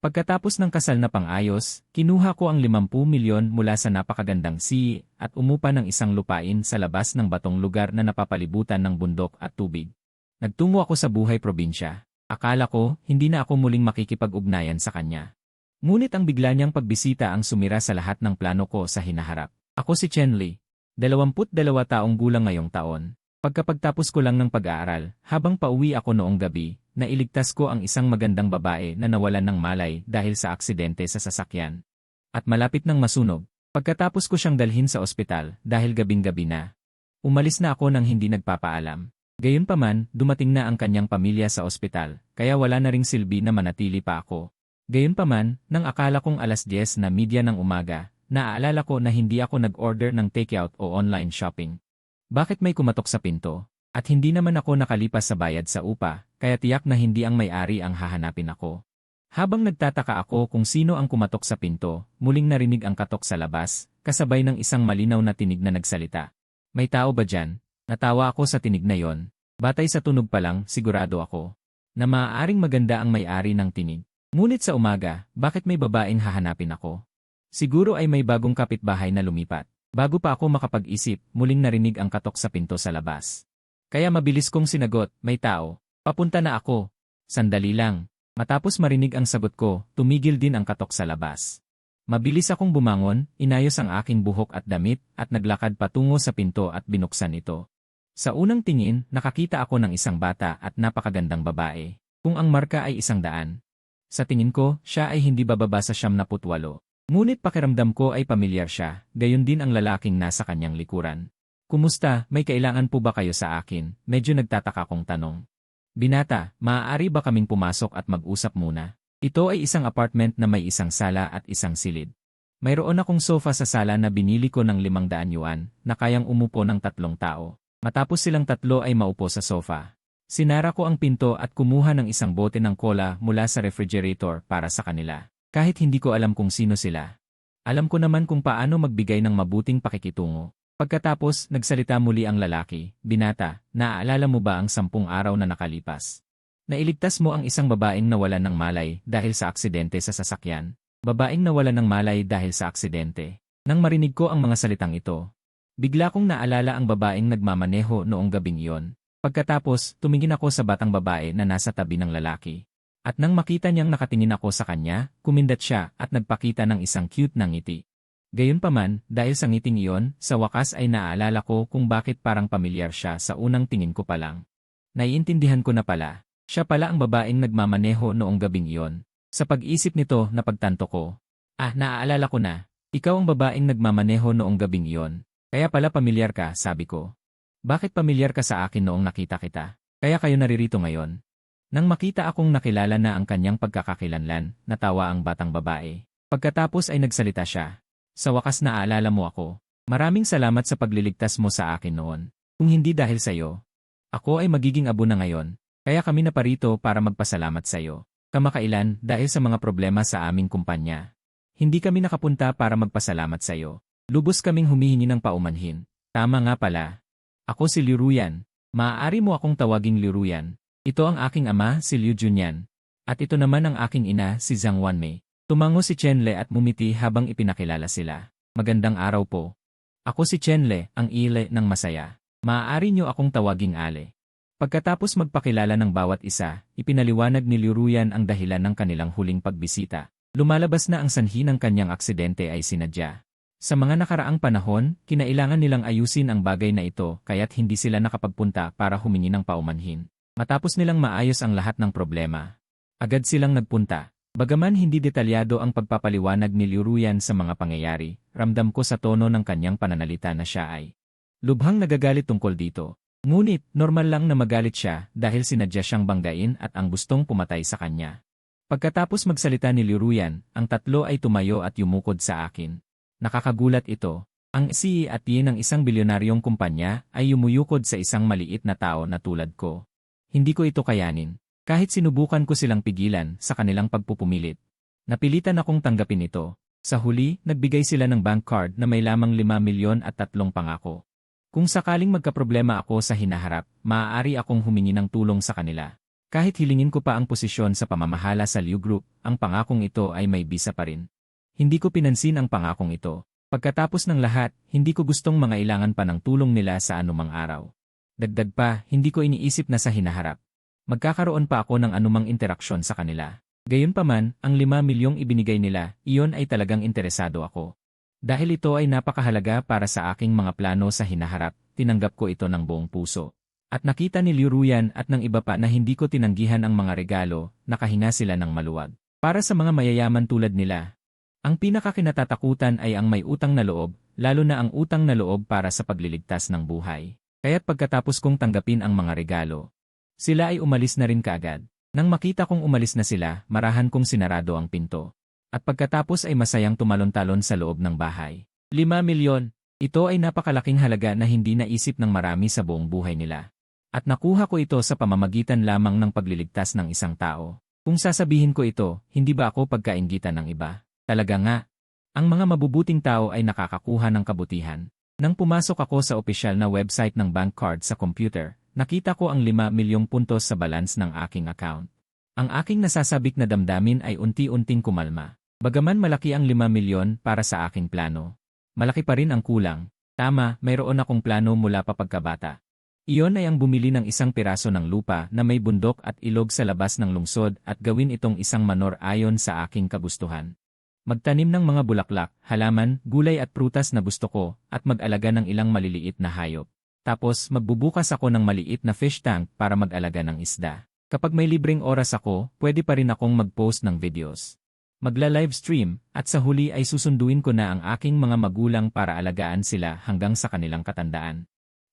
Pagkatapos ng kasal na pang-ayos, kinuha ko ang 50 milyon mula sa napakagandang sea at umupa ng isang lupain sa labas ng batong lugar na napapalibutan ng bundok at tubig. Nagtungo ako sa buhay probinsya. Akala ko, hindi na ako muling makikipag-ugnayan sa kanya. Ngunit ang bigla niyang pagbisita ang sumira sa lahat ng plano ko sa hinaharap. Ako si Chen Li, 22 taong gulang ngayong taon. Pagkapagtapos ko lang ng pag-aaral, habang pauwi ako noong gabi, nailigtas ko ang isang magandang babae na nawalan ng malay dahil sa aksidente sa sasakyan. At malapit nang masunog, pagkatapos ko siyang dalhin sa ospital dahil gabing-gabi na. Umalis na ako nang hindi nagpapaalam. Gayunpaman, dumating na ang kanyang pamilya sa ospital, kaya wala na ring silbi na manatili pa ako. Gayunpaman, nang akala kong 10:00 na media ng umaga, naaalala ko na hindi ako nag-order ng takeout o online shopping. Bakit may kumatok sa pinto? At hindi naman ako nakalipas sa bayad sa upa, kaya tiyak na hindi ang may-ari ang hahanapin ako. Habang nagtataka ako kung sino ang kumatok sa pinto, muling narinig ang katok sa labas, kasabay ng isang malinaw na tinig na nagsalita. May tao ba dyan? Natawa ako sa tinig na yon. Batay sa tunog pa lang, sigurado ako na maaaring maganda ang may-ari ng tinig. Ngunit sa umaga, bakit may babaeng hahanapin ako? Siguro ay may bagong kapitbahay na lumipat. Bago pa ako makapag-isip, muling narinig ang katok sa pinto sa labas. Kaya mabilis kong sinagot, may tao. Papunta na ako. Sandali lang. Matapos marinig ang sagot ko, tumigil din ang katok sa labas. Mabilis akong bumangon, inayos ang aking buhok at damit, at naglakad patungo sa pinto at binuksan ito. Sa unang tingin, nakakita ako ng isang bata at napakagandang babae. Kung ang marka ay 100. Sa tingin ko, siya ay hindi bababa sa 78. Ngunit pakiramdam ko ay pamilyar siya, gayon din ang lalaking nasa kanyang likuran. Kumusta, may kailangan po ba kayo sa akin? Medyo nagtataka kong tanong. Binata, maaari ba kaming pumasok at mag-usap muna? Ito ay isang apartment na may isang sala at isang silid. Mayroon akong sofa sa sala na binili ko ng 500 yuan, na kayang umupo ng 3 tao. Matapos silang 3 ay maupo sa sofa. Sinara ko ang pinto at kumuha ng isang bote ng cola mula sa refrigerator para sa kanila. Kahit hindi ko alam kung sino sila. Alam ko naman kung paano magbigay ng mabuting pakikitungo. Pagkatapos, nagsalita muli ang lalaki, binata, naaalala mo ba ang 10 araw na nakalipas? Nailigtas mo ang isang babaeng nawalan ng malay dahil sa aksidente sa sasakyan. Babaeng nawalan ng malay dahil sa aksidente. Nang marinig ko ang mga salitang ito, bigla kong naalala ang babaeng nagmamaneho noong gabing iyon. Pagkatapos, tumingin ako sa batang babae na nasa tabi ng lalaki. At nang makita niyang nakatingin ako sa kanya, kumindat siya at nagpakita ng isang cute na ngiti. Gayunpaman, dahil sa ngiting iyon, sa wakas ay naaalala ko kung bakit parang pamilyar siya sa unang tingin ko pa lang. Naiintindihan ko na pala, siya pala ang babaeng nagmamaneho noong gabing iyon. Sa pag-isip nito, napagtanto ko. Naaalala ko na, ikaw ang babaeng nagmamaneho noong gabing iyon. Kaya pala pamilyar ka, sabi ko. Bakit pamilyar ka sa akin noong nakita kita? Kaya kayo naririto ngayon? Nang makita akong nakilala na ang kanyang pagkakakilanlan, natawa ang batang babae. Pagkatapos ay nagsalita siya. Sa wakas naaalala mo ako. Maraming salamat sa pagliligtas mo sa akin noon. Kung hindi dahil sa iyo, ako ay magiging abo na ngayon. Kaya kami naparito para magpasalamat sa iyo. Kamakailan dahil sa mga problema sa aming kumpanya. Hindi kami nakapunta para magpasalamat sa iyo. Lubos kaming humihingi ng paumanhin. Tama nga pala. Ako si Liu Ruyan. Maaari mo akong tawaging Liu Ruyan. Ito ang aking ama, si Liu Junyan. At ito naman ang aking ina, si Zhang Wanmei. Tumango si Chen Le at mumiti habang ipinakilala sila. Magandang araw po. Ako si Chen Le, ang ile ng masaya. Maaari niyo akong tawaging Ale. Pagkatapos magpakilala ng bawat isa, ipinaliwanag ni Liu Ruyan ang dahilan ng kanilang huling pagbisita. Lumalabas na ang sanhi ng kanyang aksidente ay sinadya. Sa mga nakaraang panahon, kinailangan nilang ayusin ang bagay na ito kaya't hindi sila nakapagpunta para humingi ng paumanhin. Matapos nilang maayos ang lahat ng problema, agad silang nagpunta. Bagaman hindi detalyado ang pagpapaliwanag ni Liu Ruyan sa mga pangyayari, ramdam ko sa tono ng kanyang pananalita na siya ay lubhang nagagalit tungkol dito. Ngunit, normal lang na magalit siya dahil sinadya siyang banggain at ang gustong pumatay sa kanya. Pagkatapos magsalita ni Liu Ruyan, ang 3 ay tumayo at yumukod sa akin. Nakakagulat ito. Ang CEO at ng isang bilyonaryong kumpanya ay yumuyukod sa isang maliit na tao na tulad ko. Hindi ko ito kayanin. Kahit sinubukan ko silang pigilan sa kanilang pagpupumilit. Napilitan akong tanggapin ito. Sa huli, nagbigay sila ng bank card na may lamang 5 milyon at 3 pangako. Kung sakaling magkaproblema ako sa hinaharap, maaari akong humingi ng tulong sa kanila. Kahit hilingin ko pa ang posisyon sa pamamahala sa Liu Group, ang pangakong ito ay may bisa pa rin. Hindi ko pinansin ang pangakong ito. Pagkatapos ng lahat, hindi ko gustong mangailangan pa ng tulong nila sa anumang araw. Dagdag pa, hindi ko iniisip na sa hinaharap magkakaroon pa ako ng anumang interaksyon sa kanila. Gayunpaman, ang 5 milyong ibinigay nila, iyon ay talagang interesado ako. Dahil ito ay napakahalaga para sa aking mga plano sa hinaharap, tinanggap ko ito ng buong puso. At nakita ni Liu Ruyan at ng iba pa na hindi ko tinanggihan ang mga regalo, nakahinga sila ng maluwag. Para sa mga mayayaman tulad nila, ang pinakakinatatakutan ay ang may utang na loob, lalo na ang utang na loob para sa pagliligtas ng buhay. Kaya't pagkatapos kong tanggapin ang mga regalo, sila ay umalis na rin kaagad. Nang makita kong umalis na sila, marahan kong sinarado ang pinto. At pagkatapos ay masayang tumalon-talon sa loob ng bahay. 5 milyon. Ito ay napakalaking halaga na hindi naisip ng marami sa buong buhay nila. At nakuha ko ito sa pamamagitan lamang ng pagliligtas ng isang tao. Kung sasabihin ko ito, hindi ba ako pagkainggitan ng iba? Talaga nga. Ang mga mabubuting tao ay nakakakuha ng kabutihan. Nang pumasok ako sa opisyal na website ng bank card sa computer, nakita ko ang 5 milyong puntos sa balance ng aking account. Ang aking nasasabik na damdamin ay unti-unting kumalma. Bagaman malaki ang 5 milyon para sa aking plano, malaki pa rin ang kulang. Tama, mayroon akong plano mula pa pagkabata. Iyon ay ang bumili ng isang piraso ng lupa na may bundok at ilog sa labas ng lungsod at gawin itong isang manor ayon sa aking kagustuhan. Magtanim ng mga bulaklak, halaman, gulay at prutas na gusto ko at mag-alaga ng ilang maliliit na hayop. Tapos magbubukas ako ng maliit na fish tank para mag-alaga ng isda. Kapag may libreng oras ako, pwede pa rin akong mag-post ng videos. Magla-live stream at sa huli ay susunduin ko na ang aking mga magulang para alagaan sila hanggang sa kanilang katandaan.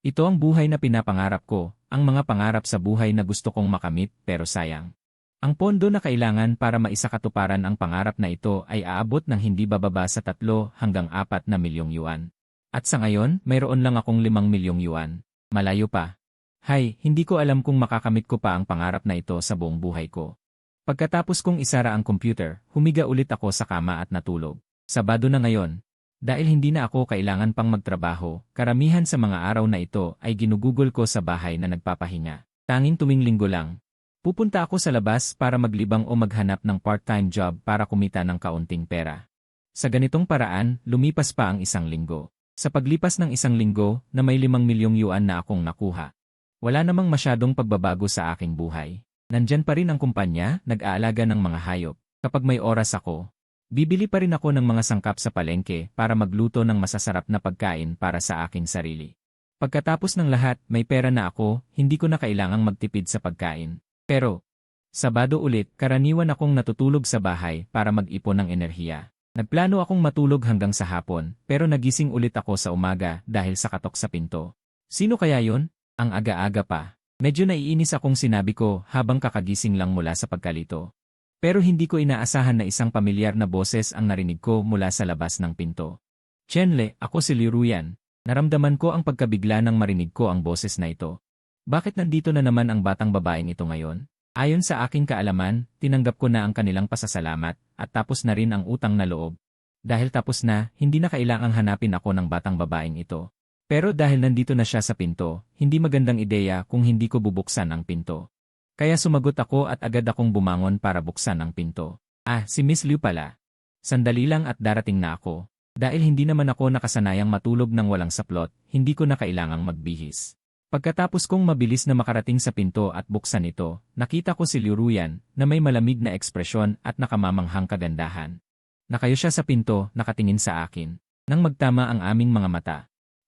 Ito ang buhay na pinapangarap ko, ang mga pangarap sa buhay na gusto kong makamit pero sayang. Ang pondo na kailangan para maisakatuparan ang pangarap na ito ay aabot ng hindi bababa sa 3 hanggang 4 na milyong yuan. At sa ngayon, mayroon lang akong 5 milyong yuan. Malayo pa. Hay, hindi ko alam kung makakamit ko pa ang pangarap na ito sa buong buhay ko. Pagkatapos kong isara ang computer, humiga ulit ako sa kama at natulog. Sabado na ngayon. Dahil hindi na ako kailangan pang magtrabaho, karamihan sa mga araw na ito ay ginugugol ko sa bahay na nagpapahinga. Tanging tuwing linggo lang. Pupunta ako sa labas para maglibang o maghanap ng part-time job para kumita ng kaunting pera. Sa ganitong paraan, lumipas pa ang 1 linggo. Sa paglipas ng 1 linggo na may 5 milyong yuan na akong nakuha, wala namang masyadong pagbabago sa aking buhay. Nandyan pa rin ang kumpanya, nag-aalaga ng mga hayop. Kapag may oras ako, bibili pa rin ako ng mga sangkap sa palengke para magluto ng masasarap na pagkain para sa aking sarili. Pagkatapos ng lahat, may pera na ako, hindi ko na kailangang magtipid sa pagkain. Pero, Sabado ulit, karaniwan akong natutulog sa bahay para mag-ipon ng enerhiya. Nagplano akong matulog hanggang sa hapon, pero nagising ulit ako sa umaga dahil sa katok sa pinto. Sino kaya yon? Ang aga-aga pa. Medyo naiinis akong sinabi ko habang kakagising lang mula sa pagkalito. Pero hindi ko inaasahan na isang pamilyar na boses ang narinig ko mula sa labas ng pinto. Chenle, ako si Liu Ruyan. Naramdaman ko ang pagkabigla nang marinig ko ang boses na ito. Bakit nandito na naman ang batang babaeng ito ngayon? Ayon sa aking kaalaman, tinanggap ko na ang kanilang pasasalamat at tapos na rin ang utang na loob. Dahil tapos na, hindi na kailangang hanapin ako ng batang babaeng ito. Pero dahil nandito na siya sa pinto, hindi magandang ideya kung hindi ko bubuksan ang pinto. Kaya sumagot ako at agad akong bumangon para buksan ang pinto. Ah, si Miss Liu pala. Sandali lang at darating na ako. Dahil hindi naman ako nakasanayang matulog ng walang saplot, hindi ko na kailangang magbihis. Pagkatapos kong mabilis na makarating sa pinto at buksan ito, nakita ko si Liu Ruyan na may malamig na ekspresyon at nakamamanghang kagandahan. Nakayo siya sa pinto, nakatingin sa akin. Nang magtama ang aming mga mata,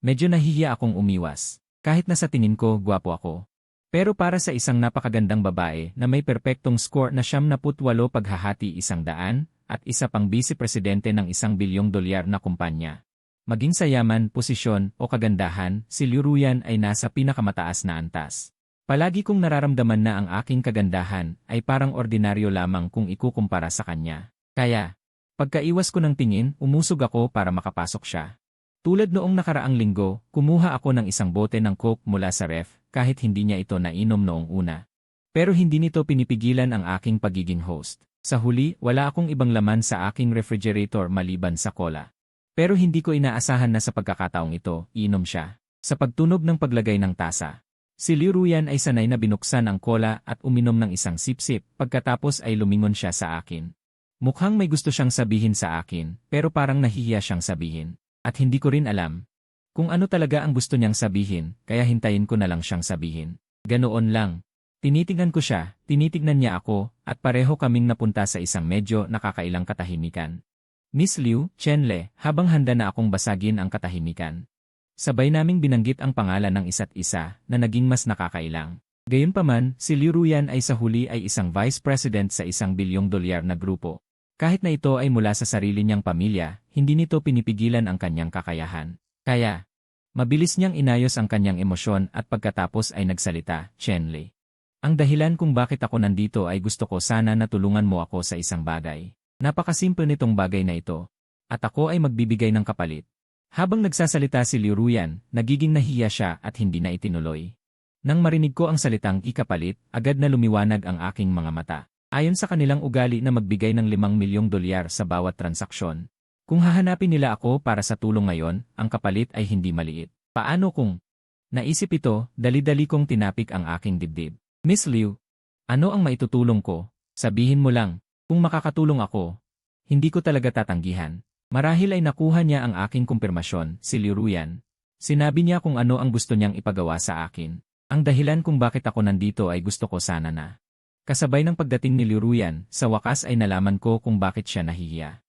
medyo nahihiya akong umiwas. Kahit na sa tingin ko, gwapo ako. Pero para sa isang napakagandang babae na may perpektong score na 78 paghahati 100 at isa pang vice-presidente ng $1 bilyong na kumpanya. Maging sa yaman, posisyon o kagandahan, si Liu Ruyan ay nasa pinakamataas na antas. Palagi kong nararamdaman na ang aking kagandahan ay parang ordinaryo lamang kung ikukumpara sa kanya. Kaya, pagkaiwas ko ng tingin, umusog ako para makapasok siya. Tulad noong nakaraang linggo, kumuha ako ng isang bote ng Coke mula sa ref kahit hindi niya ito nainom noong una. Pero hindi nito pinipigilan ang aking pagiging host. Sa huli, wala akong ibang laman sa aking refrigerator maliban sa cola. Pero hindi ko inaasahan na sa pagkakataong ito, iinom siya. Sa pagtunog ng paglagay ng tasa, Si Liu Ruyan ay sanay na binuksan ang kola at uminom ng isang sip-sip, pagkatapos ay lumingon siya sa akin. Mukhang may gusto siyang sabihin sa akin, pero parang nahihiya siyang sabihin. At hindi ko rin alam kung ano talaga ang gusto niyang sabihin, kaya hintayin ko na lang siyang sabihin. Ganoon lang. Tinitignan ko siya, tinitignan niya ako, at pareho kaming napunta sa isang medyo nakakailang katahimikan. Miss Liu, Chenle, habang handa na akong basagin ang katahimikan. Sabay naming binanggit ang pangalan ng isa't isa na naging mas nakakailang. Gayunpaman, si Liu Ruyan ay sa huli ay isang vice president sa $1 bilyong na grupo. Kahit na ito ay mula sa sarili niyang pamilya, hindi nito pinipigilan ang kanyang kakayahan. Kaya, mabilis niyang inayos ang kanyang emosyon at pagkatapos ay nagsalita, Chenle. Ang dahilan kung bakit ako nandito ay gusto ko sana na tulungan mo ako sa isang bagay. Napakasimple nitong bagay na ito. At ako ay magbibigay ng kapalit. Habang nagsasalita si Liu Ruyan, nagiging nahiya siya at hindi na itinuloy. Nang marinig ko ang salitang ikapalit, agad na lumiwanag ang aking mga mata. Ayon sa kanilang ugali na magbigay ng $5 milyong sa bawat transaksyon. Kung hahanapin nila ako para sa tulong ngayon, ang kapalit ay hindi maliit. Paano kung naisip ito, dali-dali kong tinapik ang aking dibdib. Miss Liu, ano ang maitutulong ko? Sabihin mo lang, kung makakatulong ako, hindi ko talaga tatanggihan. Marahil ay nakuha niya ang aking kumpirmasyon, si Liu Ruyan. Sinabi niya kung ano ang gusto niyang ipagawa sa akin. Ang dahilan kung bakit ako nandito ay gusto ko sana na. Kasabay ng pagdating ni Liu Ruyan, sa wakas ay nalaman ko kung bakit siya nahihiya.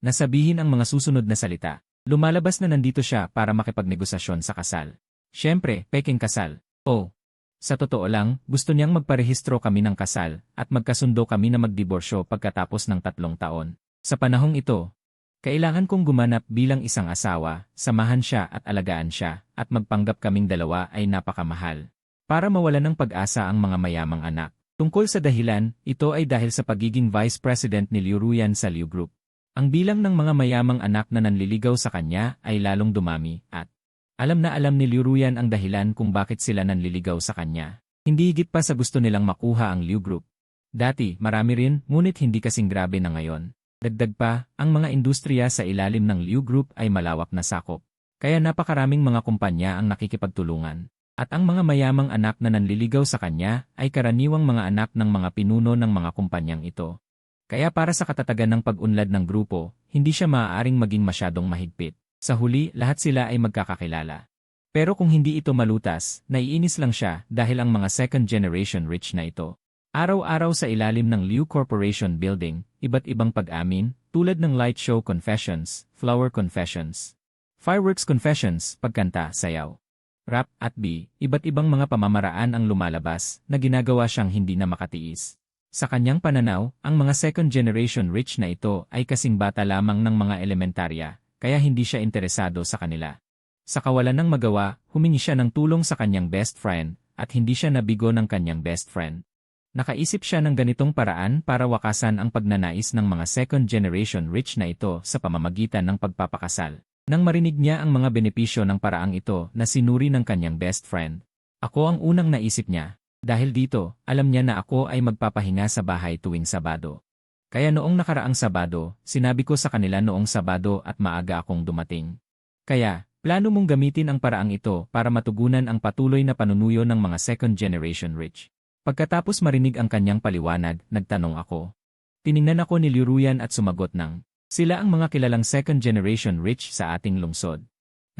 Nasabihin ang mga susunod na salita. Lumalabas na nandito siya para makipagnegosasyon sa kasal. Siyempre, peking kasal. Oh, sa totoo lang, gusto niyang magparehistro kami ng kasal at magkasundo kami na magdiborsyo pagkatapos ng 3 taon. Sa panahong ito, kailangan kong gumanap bilang isang asawa, samahan siya at alagaan siya, at magpanggap kaming dalawa ay napakamahal. Para mawala ng pag-asa ang mga mayamang anak. Tungkol sa dahilan, ito ay dahil sa pagiging vice president ni Liu Ruyan sa Liu Group. Ang bilang ng mga mayamang anak na nanliligaw sa kanya ay lalong dumami at alam na alam ni Liu Ruyan ang dahilan kung bakit sila nanliligaw sa kanya. Hindi higit pa sa gusto nilang makuha ang Liu Group. Dati, marami rin, ngunit hindi kasing grabe na ngayon. Dagdag pa, ang mga industriya sa ilalim ng Liu Group ay malawak na sakop. Kaya napakaraming mga kumpanya ang nakikipagtulungan. At ang mga mayamang anak na nanliligaw sa kanya ay karaniwang mga anak ng mga pinuno ng mga kumpanyang ito. Kaya para sa katatagan ng pag-unlad ng grupo, hindi siya maaaring maging masyadong mahigpit. Sa huli, lahat sila ay magkakakilala. Pero kung hindi ito malutas, naiinis lang siya dahil ang mga second-generation rich na ito. Araw-araw sa ilalim ng Liu Corporation Building, iba't ibang pag-amin, tulad ng light show confessions, flower confessions, fireworks confessions, pagkanta, sayaw, rap at iba't ibang mga pamamaraan ang lumalabas na ginagawa siyang hindi na makatiis. Sa kanyang pananaw, ang mga second-generation rich na ito ay kasing bata lamang ng mga elementarya, kaya hindi siya interesado sa kanila. Sa kawalan ng magawa, humingi siya ng tulong sa kanyang best friend, at hindi siya nabigo ng kanyang best friend. Nakaisip siya ng ganitong paraan para wakasan ang pagnanais ng mga second-generation rich na ito sa pamamagitan ng pagpapakasal. Nang marinig niya ang mga benepisyo ng paraang ito na sinuri ng kanyang best friend, ako ang unang naisip niya. Dahil dito, alam niya na ako ay magpapahinga sa bahay tuwing Sabado. Kaya noong nakaraang Sabado, sinabi ko sa kanila noong Sabado at maaga akong dumating. Kaya, plano mong gamitin ang paraang ito para matugunan ang patuloy na panunuyo ng mga second-generation rich. Pagkatapos marinig ang kanyang paliwanag, nagtanong ako. Tiningnan ako ni Liu Ruyan at sumagot ng, sila ang mga kilalang second-generation rich sa ating lungsod.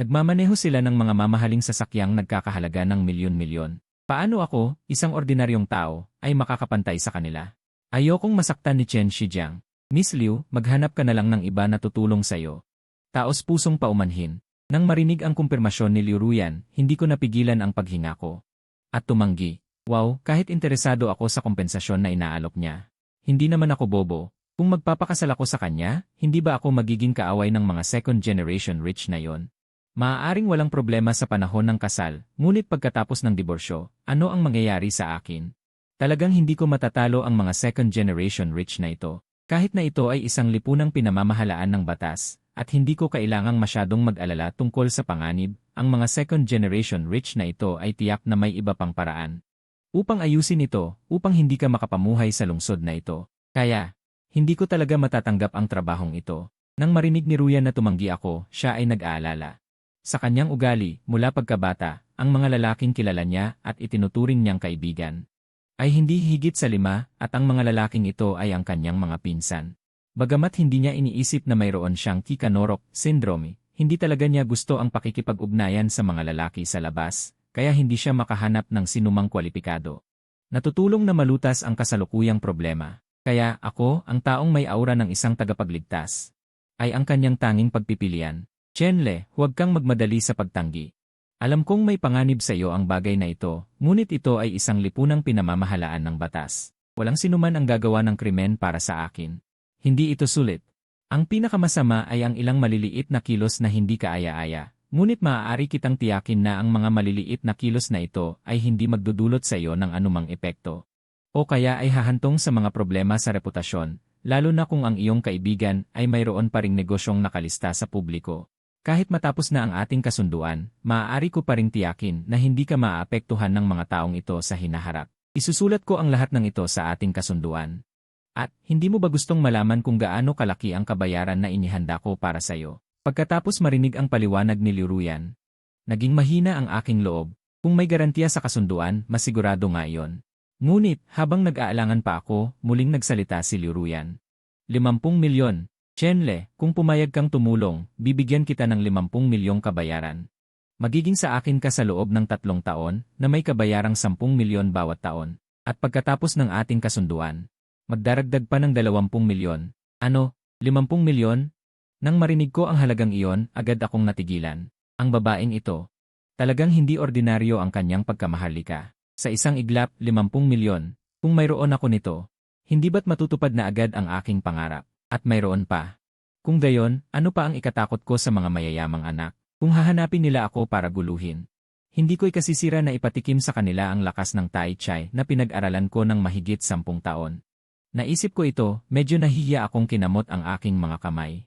Nagmamaneho sila ng mga mamahaling sasakyang nagkakahalaga ng milyon-milyon. Paano ako, isang ordinaryong tao, ay makakapantay sa kanila? Ayokong masaktan ni Chen Shijiang. Miss Liu, maghanap ka na lang ng iba na tutulong sa'yo. Taos pusong paumanhin. Nang marinig ang kumpirmasyon ni Liu Ruyan, hindi ko napigilan ang paghinga ko. At tumanggi. Wow, kahit interesado ako sa kompensasyon na inaalok niya. Hindi naman ako bobo. Kung magpapakasal ako sa kanya, hindi ba ako magiging kaaway ng mga second-generation rich na yon? Maaaring walang problema sa panahon ng kasal, ngunit pagkatapos ng diborsyo, ano ang mangyayari sa akin? Talagang hindi ko matatalo ang mga second-generation rich na ito. Kahit na ito ay isang lipunang pinamamahalaan ng batas, at hindi ko kailangang masyadong mag-alala tungkol sa panganib, ang mga second-generation rich na ito ay tiyak na may iba pang paraan. Upang ayusin ito, upang hindi ka makapamuhay sa lungsod na ito. Kaya, hindi ko talaga matatanggap ang trabahong ito. Nang marinig ni Ruyan na tumanggi ako, siya ay nag-aalala. Sa kanyang ugali, mula pagkabata, ang mga lalaking kilala niya at itinuturing niyang kaibigan ay hindi higit sa 5 at ang mga lalaking ito ay ang kanyang mga pinsan. Bagamat hindi niya iniisip na mayroon siyang Kika-Norok syndrome, hindi talaga niya gusto ang pakikipag-ugnayan sa mga lalaki sa labas, kaya hindi siya makahanap ng sinumang kwalipikado. Natutulong na malutas ang kasalukuyang problema. Kaya ako, ang taong may aura ng isang tagapagligtas, ay ang kanyang tanging pagpipilian. Chenle, huwag kang magmadali sa pagtanggi. Alam kong may panganib sa iyo ang bagay na ito, ngunit ito ay isang lipunang pinamamahalaan ng batas. Walang sinuman ang gagawa ng krimen para sa akin. Hindi ito sulit. Ang pinakamasama ay ang ilang maliliit na kilos na hindi kaaya-aya, ngunit maaari kitang tiyakin na ang mga maliliit na kilos na ito ay hindi magdudulot sa iyo ng anumang epekto. O kaya ay hahantong sa mga problema sa reputasyon, lalo na kung ang iyong kaibigan ay mayroon pa ring negosyong nakalista sa publiko. Kahit matapos na ang ating kasunduan, maaari ko pa ring tiyakin na hindi ka maaapektuhan ng mga taong ito sa hinaharap. Isusulat ko ang lahat ng ito sa ating kasunduan. At, hindi mo ba gustong malaman kung gaano kalaki ang kabayaran na inihanda ko para sa iyo? Pagkatapos marinig ang paliwanag ni Liu Ruyan, naging mahina ang aking loob. Kung may garantiya sa kasunduan, masigurado nga iyon. Ngunit, habang nag-aalangan pa ako, muling nagsalita si Liu Ruyan. 50 milyon. Chenle, kung pumayag kang tumulong, bibigyan kita ng 50 milyong kabayaran. Magiging sa akin ka sa loob ng 3 taon na may kabayarang 10 milyon bawat taon. At pagkatapos ng ating kasunduan, magdaragdag pa ng 20 milyon. Ano, 50 milyon? Nang marinig ko ang halagang iyon, agad akong natigilan. Ang babaeng ito, talagang hindi ordinaryo ang kanyang pagkamahalika. Sa isang iglap, 50 milyon. Kung mayroon ako nito, hindi ba't matutupad na agad ang aking pangarap? At mayroon pa. Kung gayon, ano pa ang ikatakot ko sa mga mayayamang anak? Kung hahanapin nila ako para guluhin. Hindi ko ikasisira na ipatikim sa kanila ang lakas ng Tai Chi na pinag-aralan ko ng mahigit 10 taon. Naisip ko ito, medyo nahihiya akong kinamot ang aking mga kamay.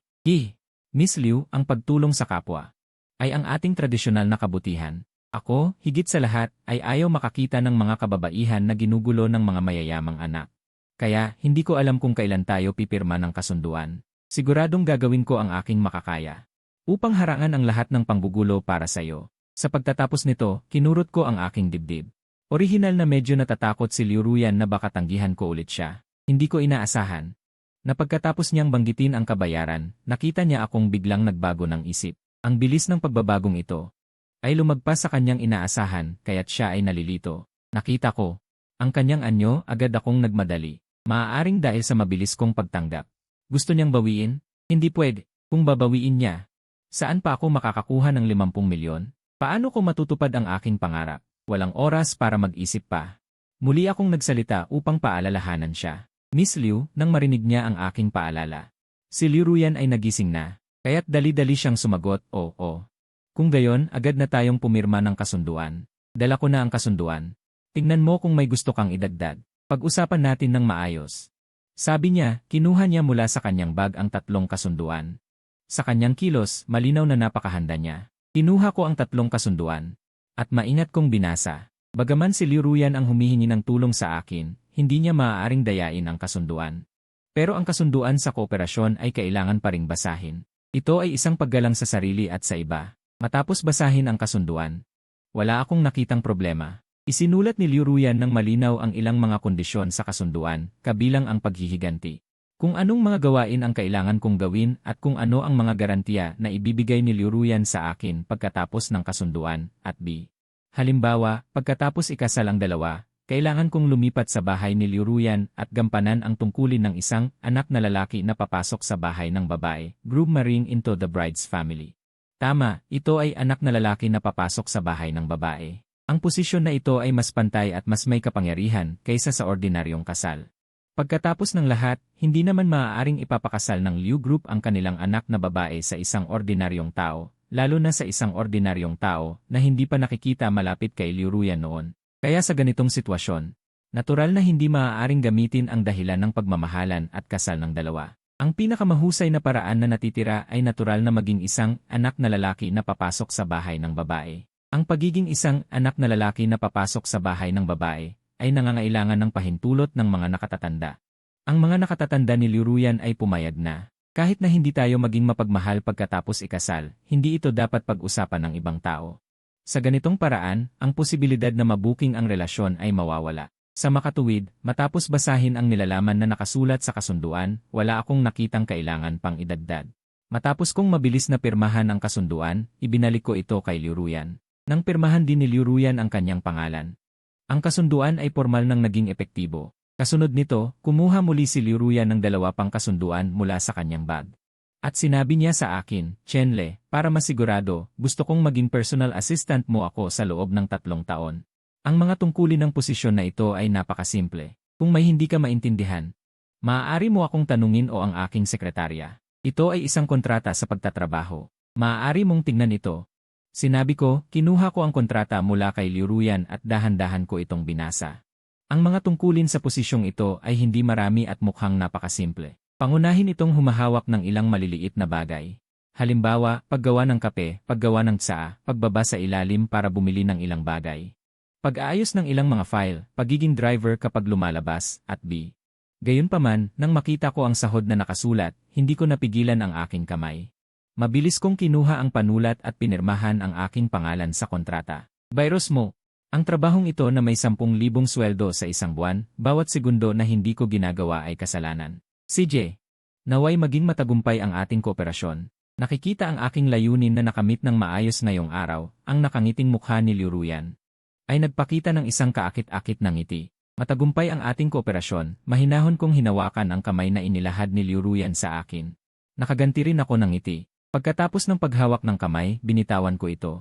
Miss Liu, ang pagtulong sa kapwa ay ang ating tradisyonal na kabutihan. Ako, higit sa lahat, ay ayaw makakita ng mga kababaihan na ginugulo ng mga mayayamang anak. Kaya, hindi ko alam kung kailan tayo pipirma ng kasunduan. Siguradong gagawin ko ang aking makakaya upang harangan ang lahat ng panggugulo para sa iyo. Sa pagtatapos nito, kinurot ko ang aking dibdib. Orihinal na medyo natatakot si Liu Ruyan na baka tanggihan ko ulit siya. Hindi ko inaasahan na pagkatapos niyang banggitin ang kabayaran, nakita niya akong biglang nagbago ng isip. Ang bilis ng pagbabagong ito ay lumagpas sa kanyang inaasahan, kaya't siya ay nalilito. Nakita ko ang kanyang anyo, agad akong nagmadali. Maaaring dahil sa mabilis kong pagtanggap. Gusto niyang bawiin? Hindi pwede. Kung babawiin niya, saan pa ako makakakuha ng 50 milyon? Paano ko matutupad ang aking pangarap? Walang oras para mag-isip pa. Muli akong nagsalita upang paalalahanan siya. Miss Liu, nang marinig niya ang aking paalala. Si Liu Ruyan ay nagising na, kaya't dali-dali siyang sumagot, oo. Kung gayon, agad na tayong pumirma ng kasunduan. Dala ko na ang kasunduan. Tingnan mo kung may gusto kang idagdag. Pag-usapan natin ng maayos. Sabi niya, kinuha niya mula sa kanyang bag ang 3 kasunduan. Sa kanyang kilos, malinaw na napakahanda niya. Kinuha ko ang 3 kasunduan. At maingat kong binasa. Bagaman si Liu Ruyan ang humihingi ng tulong sa akin, hindi niya maaaring dayain ang kasunduan. Pero ang kasunduan sa kooperasyon ay kailangan pa ring basahin. Ito ay isang paggalang sa sarili at sa iba. Matapos basahin ang kasunduan, wala akong nakitang problema. Isinulat ni Liu Ruyan ng malinaw ang ilang mga kondisyon sa kasunduan, kabilang ang paghihiganti. Kung anong mga gawain ang kailangan kong gawin at kung ano ang mga garantiya na ibibigay ni Liu Ruyan sa akin pagkatapos ng kasunduan, at B. Halimbawa, pagkatapos ikasal ang dalawa, kailangan kong lumipat sa bahay ni Liu Ruyan at gampanan ang tungkulin ng isang anak na lalaki na papasok sa bahay ng babae, marrying into the bride's family. Tama, ito ay anak na lalaki na papasok sa bahay ng babae. Ang posisyon na ito ay mas pantay at mas may kapangyarihan kaysa sa ordinaryong kasal. Pagkatapos ng lahat, hindi naman maaaring ipapakasal ng Liu Group ang kanilang anak na babae sa isang ordinaryong tao, lalo na sa isang ordinaryong tao na hindi pa nakikita malapit kay Liu Ruyan noon. Kaya sa ganitong sitwasyon, natural na hindi maaaring gamitin ang dahilan ng pagmamahalan at kasal ng dalawa. Ang pinakamahusay na paraan na natitira ay natural na maging isang anak na lalaki na papasok sa bahay ng babae. Ang pagiging isang anak na lalaki na papasok sa bahay ng babae ay nangangailangan ng pahintulot ng mga nakatatanda. Ang mga nakatatanda ni Liu Ruyan ay pumayag na, kahit na hindi tayo maging mapagmahal pagkatapos ikasal, hindi ito dapat pag-usapan ng ibang tao. Sa ganitong paraan, ang posibilidad na mabuking ang relasyon ay mawawala. Sa makatuwid, matapos basahin ang nilalaman na nakasulat sa kasunduan, wala akong nakitang kailangan pang idagdag. Matapos kong mabilis na pirmahan ang kasunduan, ibinalik ko ito kay Liu Ruyan. Nang pirmahan din ni Liu Ruyan ang kanyang pangalan. Ang kasunduan ay formal nang naging epektibo. Kasunod nito, kumuha muli si Liu Ruyan ng 2 pang kasunduan mula sa kanyang bag. At sinabi niya sa akin, Chenle, para masigurado, gusto kong maging personal assistant mo ako sa loob ng 3 taon. Ang mga tungkulin ng posisyon na ito ay napakasimple. Kung may hindi ka maintindihan, maaari mo akong tanungin o ang aking sekretarya. Ito ay isang kontrata sa pagtatrabaho. Maaari mong tingnan ito. Sinabi ko, kinuha ko ang kontrata mula kay Liu Ruyan at dahan-dahan ko itong binasa. Ang mga tungkulin sa posisyong ito ay hindi marami at mukhang napakasimple. Pangunahin itong humahawak ng ilang maliliit na bagay. Halimbawa, paggawa ng kape, paggawa ng tsaa, pagbaba sa ilalim para bumili ng ilang bagay. Pag-aayos ng ilang mga file, pagiging driver kapag lumalabas, at B. Gayunpaman, nang makita ko ang sahod na nakasulat, hindi ko napigilan ang aking kamay. Mabilis kong kinuha ang panulat at pinirmahan ang aking pangalan sa kontrata. Virus mo, ang trabahong ito na may 10,000 sweldo sa isang buwan, bawat segundo na hindi ko ginagawa ay kasalanan. CJ, naway maging matagumpay ang ating kooperasyon. Nakikita ang aking layunin na nakamit ng maayos ngayong araw, ang nakangiting mukha ni Liu Ruyan ay nagpakita ng isang kaakit-akit na ngiti. Matagumpay ang ating kooperasyon, mahinahon kong hinawakan ang kamay na inilahad ni Liu Ruyan sa akin. Nakaganti rin ako ng ngiti. Pagkatapos ng paghawak ng kamay, binitawan ko ito.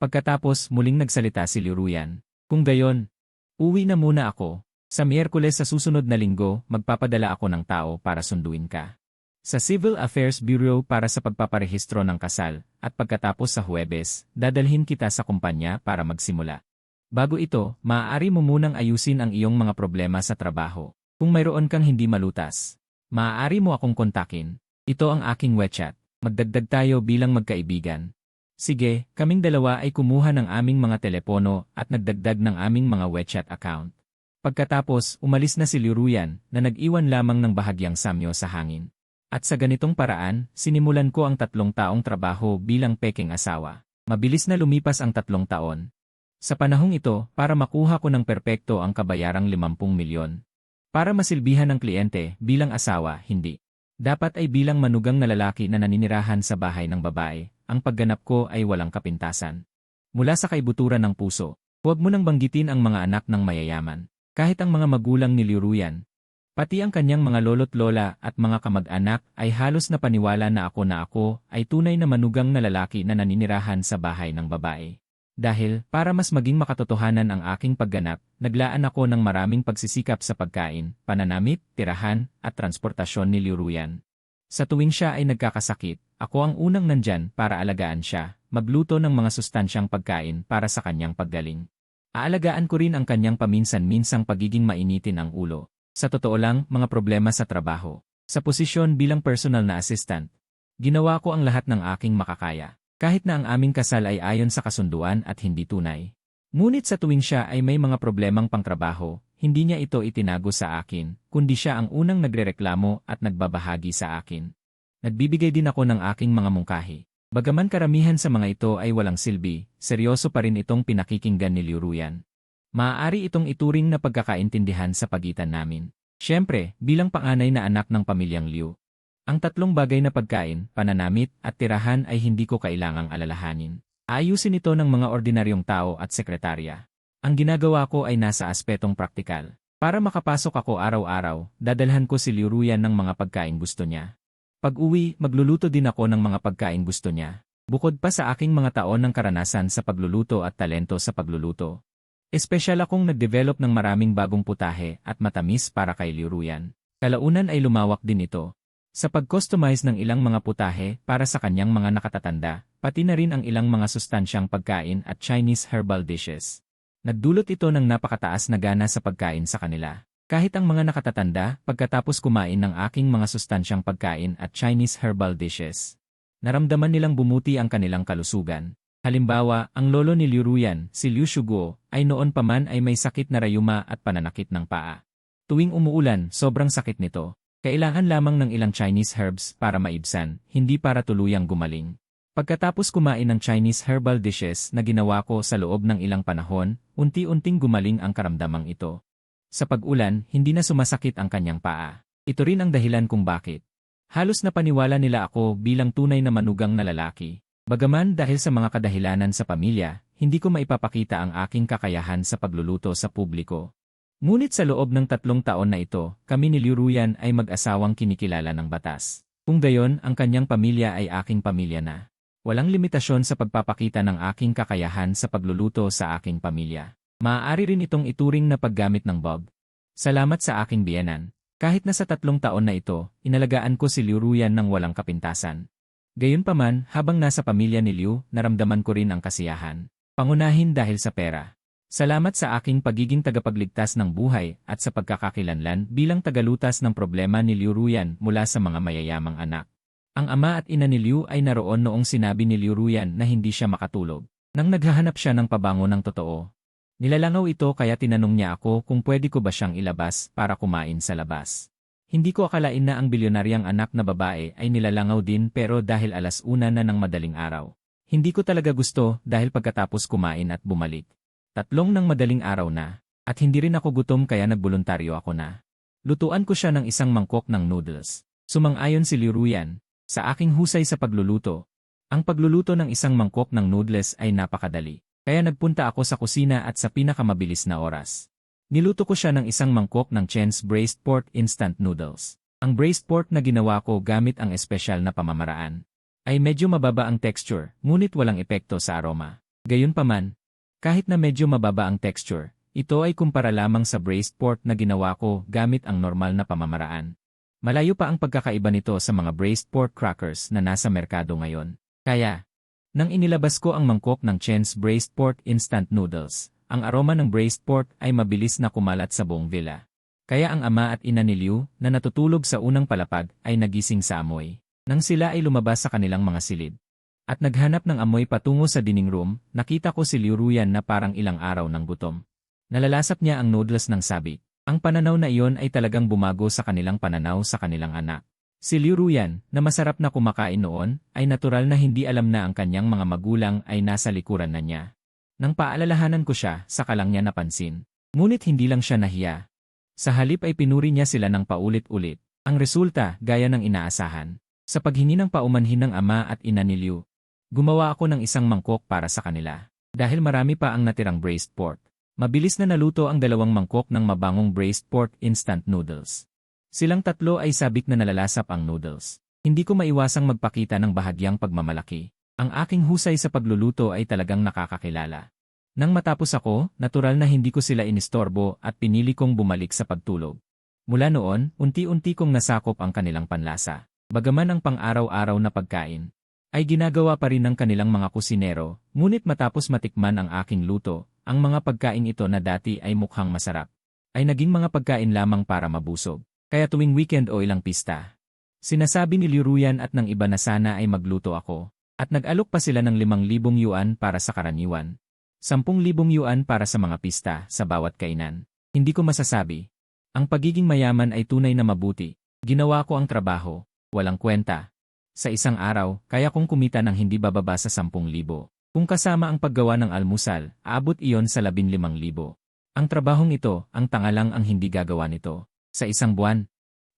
Pagkatapos muling nagsalita si Liu Ruyan. Kung gayon, uwi na muna ako. Sa Miyerkules sa susunod na linggo, magpapadala ako ng tao para sunduin ka sa Civil Affairs Bureau para sa pagpaparehistro ng kasal, at pagkatapos sa Huwebes, dadalhin kita sa kumpanya para magsimula. Bago ito, maaari mo munang ayusin ang iyong mga problema sa trabaho. Kung mayroon kang hindi malutas, maaari mo akong kontakin. Ito ang aking WeChat. Magdagdag tayo bilang magkaibigan. Sige, kaming dalawa ay kumuha ng aming mga telepono at nagdagdag ng aming mga WeChat account. Pagkatapos, umalis na si Liu Ruyan na nag-iwan lamang ng bahagyang samyo sa hangin. At sa ganitong paraan, sinimulan ko ang 3 taong trabaho bilang peking asawa. Mabilis na lumipas ang 3 taon. Sa panahong ito, para makuha ko ng perpekto ang kabayarang 50 milyon. Para masilbihan ng kliyente, bilang asawa, hindi. Dapat ay bilang manugang na lalaki na naninirahan sa bahay ng babae, ang pagganap ko ay walang kapintasan. Mula sa kaibuturan ng puso, huwag mo nang banggitin ang mga anak ng mayayaman. Kahit ang mga magulang ni Liu Ruyan, pati ang kanyang mga lolo't lola at mga kamag-anak ay halos napaniwala na ako ay tunay na manugang na lalaki na naninirahan sa bahay ng babae. Dahil, para mas maging makatotohanan ang aking pagganap, naglaan ako ng maraming pagsisikap sa pagkain, pananamit, tirahan, at transportasyon ni Liu Ruyan. Sa tuwing siya ay nagkakasakit, ako ang unang nandyan para alagaan siya, magluto ng mga sustansyang pagkain para sa kanyang paggaling. Aalagaan ko rin ang kanyang paminsan-minsang pagiging mainitin ang ulo. Sa totoo lang, mga problema sa trabaho. Sa posisyon bilang personal na assistant, ginawa ko ang lahat ng aking makakaya. Kahit na ang aming kasal ay ayon sa kasunduan at hindi tunay. Ngunit sa tuwing siya ay may mga problemang pangtrabaho, hindi niya ito itinago sa akin, kundi siya ang unang nagrereklamo at nagbabahagi sa akin. Nagbibigay din ako ng aking mga mungkahi. Bagaman karamihan sa mga ito ay walang silbi, seryoso pa rin itong pinakikinggan ni Liu Ruyan. Maaari itong ituring na pagkakaintindihan sa pagitan namin. Siyempre, bilang panganay na anak ng pamilyang Liu, ang 3 bagay na pagkain, pananamit, at tirahan ay hindi ko kailangang alalahanin. Ayusin ito ng mga ordinaryong tao at sekretarya. Ang ginagawa ko ay nasa aspetong praktikal. Para makapasok ako araw-araw, dadalhan ko si Liu Ruyan ng mga pagkain gusto niya. Pag-uwi, magluluto din ako ng mga pagkain gusto niya. Bukod pa sa aking mga taon ng karanasan sa pagluluto at talento sa pagluluto. Espesyal akong nag-develop ng maraming bagong putahe at matamis para kay Liu Ruyan. Kalaunan ay lumawak din ito sa pag-customize ng ilang mga putahe para sa kanyang mga nakatatanda, pati na rin ang ilang mga sustansyang pagkain at Chinese herbal dishes. Nagdulot ito ng napakataas na gana sa pagkain sa kanila. Kahit ang mga nakatatanda, pagkatapos kumain ng aking mga sustansyang pagkain at Chinese herbal dishes, naramdaman nilang bumuti ang kanilang kalusugan. Halimbawa, ang lolo ni Liu Ruyan, si Liu Shuguo, ay noon pa man ay may sakit na rayuma at pananakit ng paa. Tuwing umuulan, sobrang sakit nito. Kailangan lamang ng ilang Chinese herbs para maibsan, hindi para tuluyang gumaling. Pagkatapos kumain ng Chinese herbal dishes na ginawa ko sa loob ng ilang panahon, unti-unting gumaling ang karamdamang ito. Sa pag-ulan, hindi na sumasakit ang kanyang paa. Ito rin ang dahilan kung bakit. Halos napaniwala nila ako bilang tunay na manugang na lalaki. Bagaman dahil sa mga kadahilanan sa pamilya, hindi ko maipapakita ang aking kakayahan sa pagluluto sa publiko. Ngunit sa loob ng 3 taon na ito, kami ni Liu Ruyan ay mag-asawang kinikilala ng batas. Kung gayon, ang kanyang pamilya ay aking pamilya na. Walang limitasyon sa pagpapakita ng aking kakayahan sa pagluluto sa aking pamilya. Maaari rin itong ituring na paggamit ng Bob. Salamat sa aking biyenan. Kahit na sa 3 taon na ito, inalagaan ko si Liu Ruyan ng walang kapintasan. Gayunpaman, habang nasa pamilya ni Liu, naramdaman ko rin ang kasiyahan. Pangunahin dahil sa pera. Salamat sa aking pagiging tagapagligtas ng buhay at sa pagkakakilanlan bilang tagalutas ng problema ni Liu Ruyan mula sa mga mayayamang anak. Ang ama at ina ni Liu ay naroon noong sinabi ni Liu Ruyan na hindi siya makatulog. Nang naghahanap siya ng pabango ng totoo. Nilalangaw ito kaya tinanong niya ako kung pwede ko ba siyang ilabas para kumain sa labas. Hindi ko akalain na ang bilyonaryang anak na babae ay nilalangaw din pero dahil 1:00 na ng madaling araw. Hindi ko talaga gusto dahil pagkatapos kumain at bumalik. 3 ng madaling araw na. At hindi rin ako gutom kaya nagboluntaryo ako na. Lutuan ko siya ng isang mangkok ng noodles. Sumang-ayon si Liu Ruyan. Sa aking husay sa pagluluto, ang pagluluto ng isang mangkok ng noodles ay napakadali. Kaya nagpunta ako sa kusina at sa pinakamabilis na oras. Niluto ko siya ng isang mangkok ng Chen's Braised Pork Instant Noodles. Ang braised pork na ginawa ko gamit ang espesyal na pamamaraan. Ay medyo mababa ang texture, ngunit walang epekto sa aroma. Gayunpaman, kahit na medyo mababa ang texture, ito ay kumpara lamang sa braised pork na ginawa ko gamit ang normal na pamamaraan. Malayo pa ang pagkakaiba nito sa mga braised pork crackers na nasa merkado ngayon. Kaya, nang inilabas ko ang mangkok ng Chen's Braised Pork Instant Noodles, ang aroma ng braised pork ay mabilis na kumalat sa buong villa. Kaya ang ama at ina ni Liu na natutulog sa unang palapag ay nagising sa amoy. Nang sila ay lumabas sa kanilang mga silid at naghanap ng amoy patungo sa dining room, nakita ko si Liu Ruyan na parang ilang araw ng gutom. Nalalasap niya ang noodles ng sabi. Ang pananaw na iyon ay talagang bumago sa kanilang pananaw sa kanilang anak. Si Liu Ruyan, na masarap na kumakain noon, ay natural na hindi alam na ang kanyang mga magulang ay nasa likuran na niya. Nang paalalahanan ko siya, saka lang niya napansin. Ngunit hindi lang siya nahiya. Sa halip ay pinuri niya sila ng paulit-ulit. Ang resulta, gaya ng inaasahan. Sa paghingi ng paumanhin ng ama at ina ni Liu, gumawa ako ng isang mangkok para sa kanila. Dahil marami pa ang natirang braised pork. Mabilis na naluto ang 2 mangkok ng mabangong braised pork instant noodles. Silang 3 ay sabik na nalalasap ang noodles. Hindi ko maiwasang magpakita ng bahagyang pagmamalaki. Ang aking husay sa pagluluto ay talagang nakakakilala. Nang matapos ako, natural na hindi ko sila inistorbo at pinili kong bumalik sa pagtulog. Mula noon, unti-unti kong nasakop ang kanilang panlasa. Bagaman ang pang-araw-araw na pagkain ay ginagawa pa rin ng kanilang mga kusinero, ngunit matapos matikman ang aking luto, ang mga pagkain ito na dati ay mukhang masarap, ay naging mga pagkain lamang para mabusog. Kaya tuwing weekend o ilang pista, sinasabi ni Liu Ruyan at ng iba na sana ay magluto ako. At nag-alok pa sila ng 5,000 yuan para sa karaniwan. 10,000 yuan para sa mga pista sa bawat kainan. Hindi ko masasabi. Ang pagiging mayaman ay tunay na mabuti. Ginawa ko ang trabaho, walang kwenta. Sa isang araw, kaya kong kumita ng hindi bababa sa 10,000. Kung kasama ang paggawa ng almusal, aabot iyon sa 15,000. Ang trabahong ito, ang tanga lang ang hindi gagawa nito. Sa isang buwan,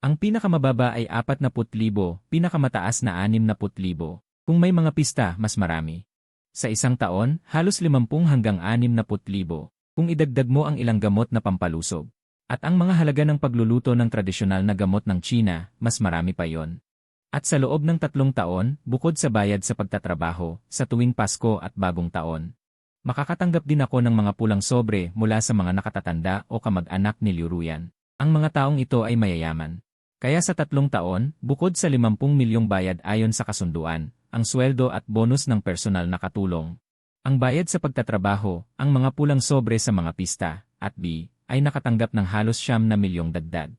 ang pinakamababa ay 40,000, pinakamataas na 60,000. Kung may mga pista, mas marami. Sa isang taon, halos 50 hanggang 60,000. Kung idagdag mo ang ilang gamot na pampalusog. At ang mga halaga ng pagluluto ng tradisyonal na gamot ng China, mas marami pa yon. At sa loob ng 3 taon, bukod sa bayad sa pagtatrabaho, sa tuwing Pasko at Bagong Taon, makakatanggap din ako ng mga pulang sobre mula sa mga nakatatanda o kamag-anak ni Liu Ruyan. Ang mga taong ito ay mayayaman. Kaya sa 3 taon, bukod sa 50 milyong bayad ayon sa kasunduan, ang sweldo at bonus ng personal na katulong, ang bayad sa pagtatrabaho, ang mga pulang sobre sa mga pista, at B, ay nakatanggap ng halos 9 milyong dagdag.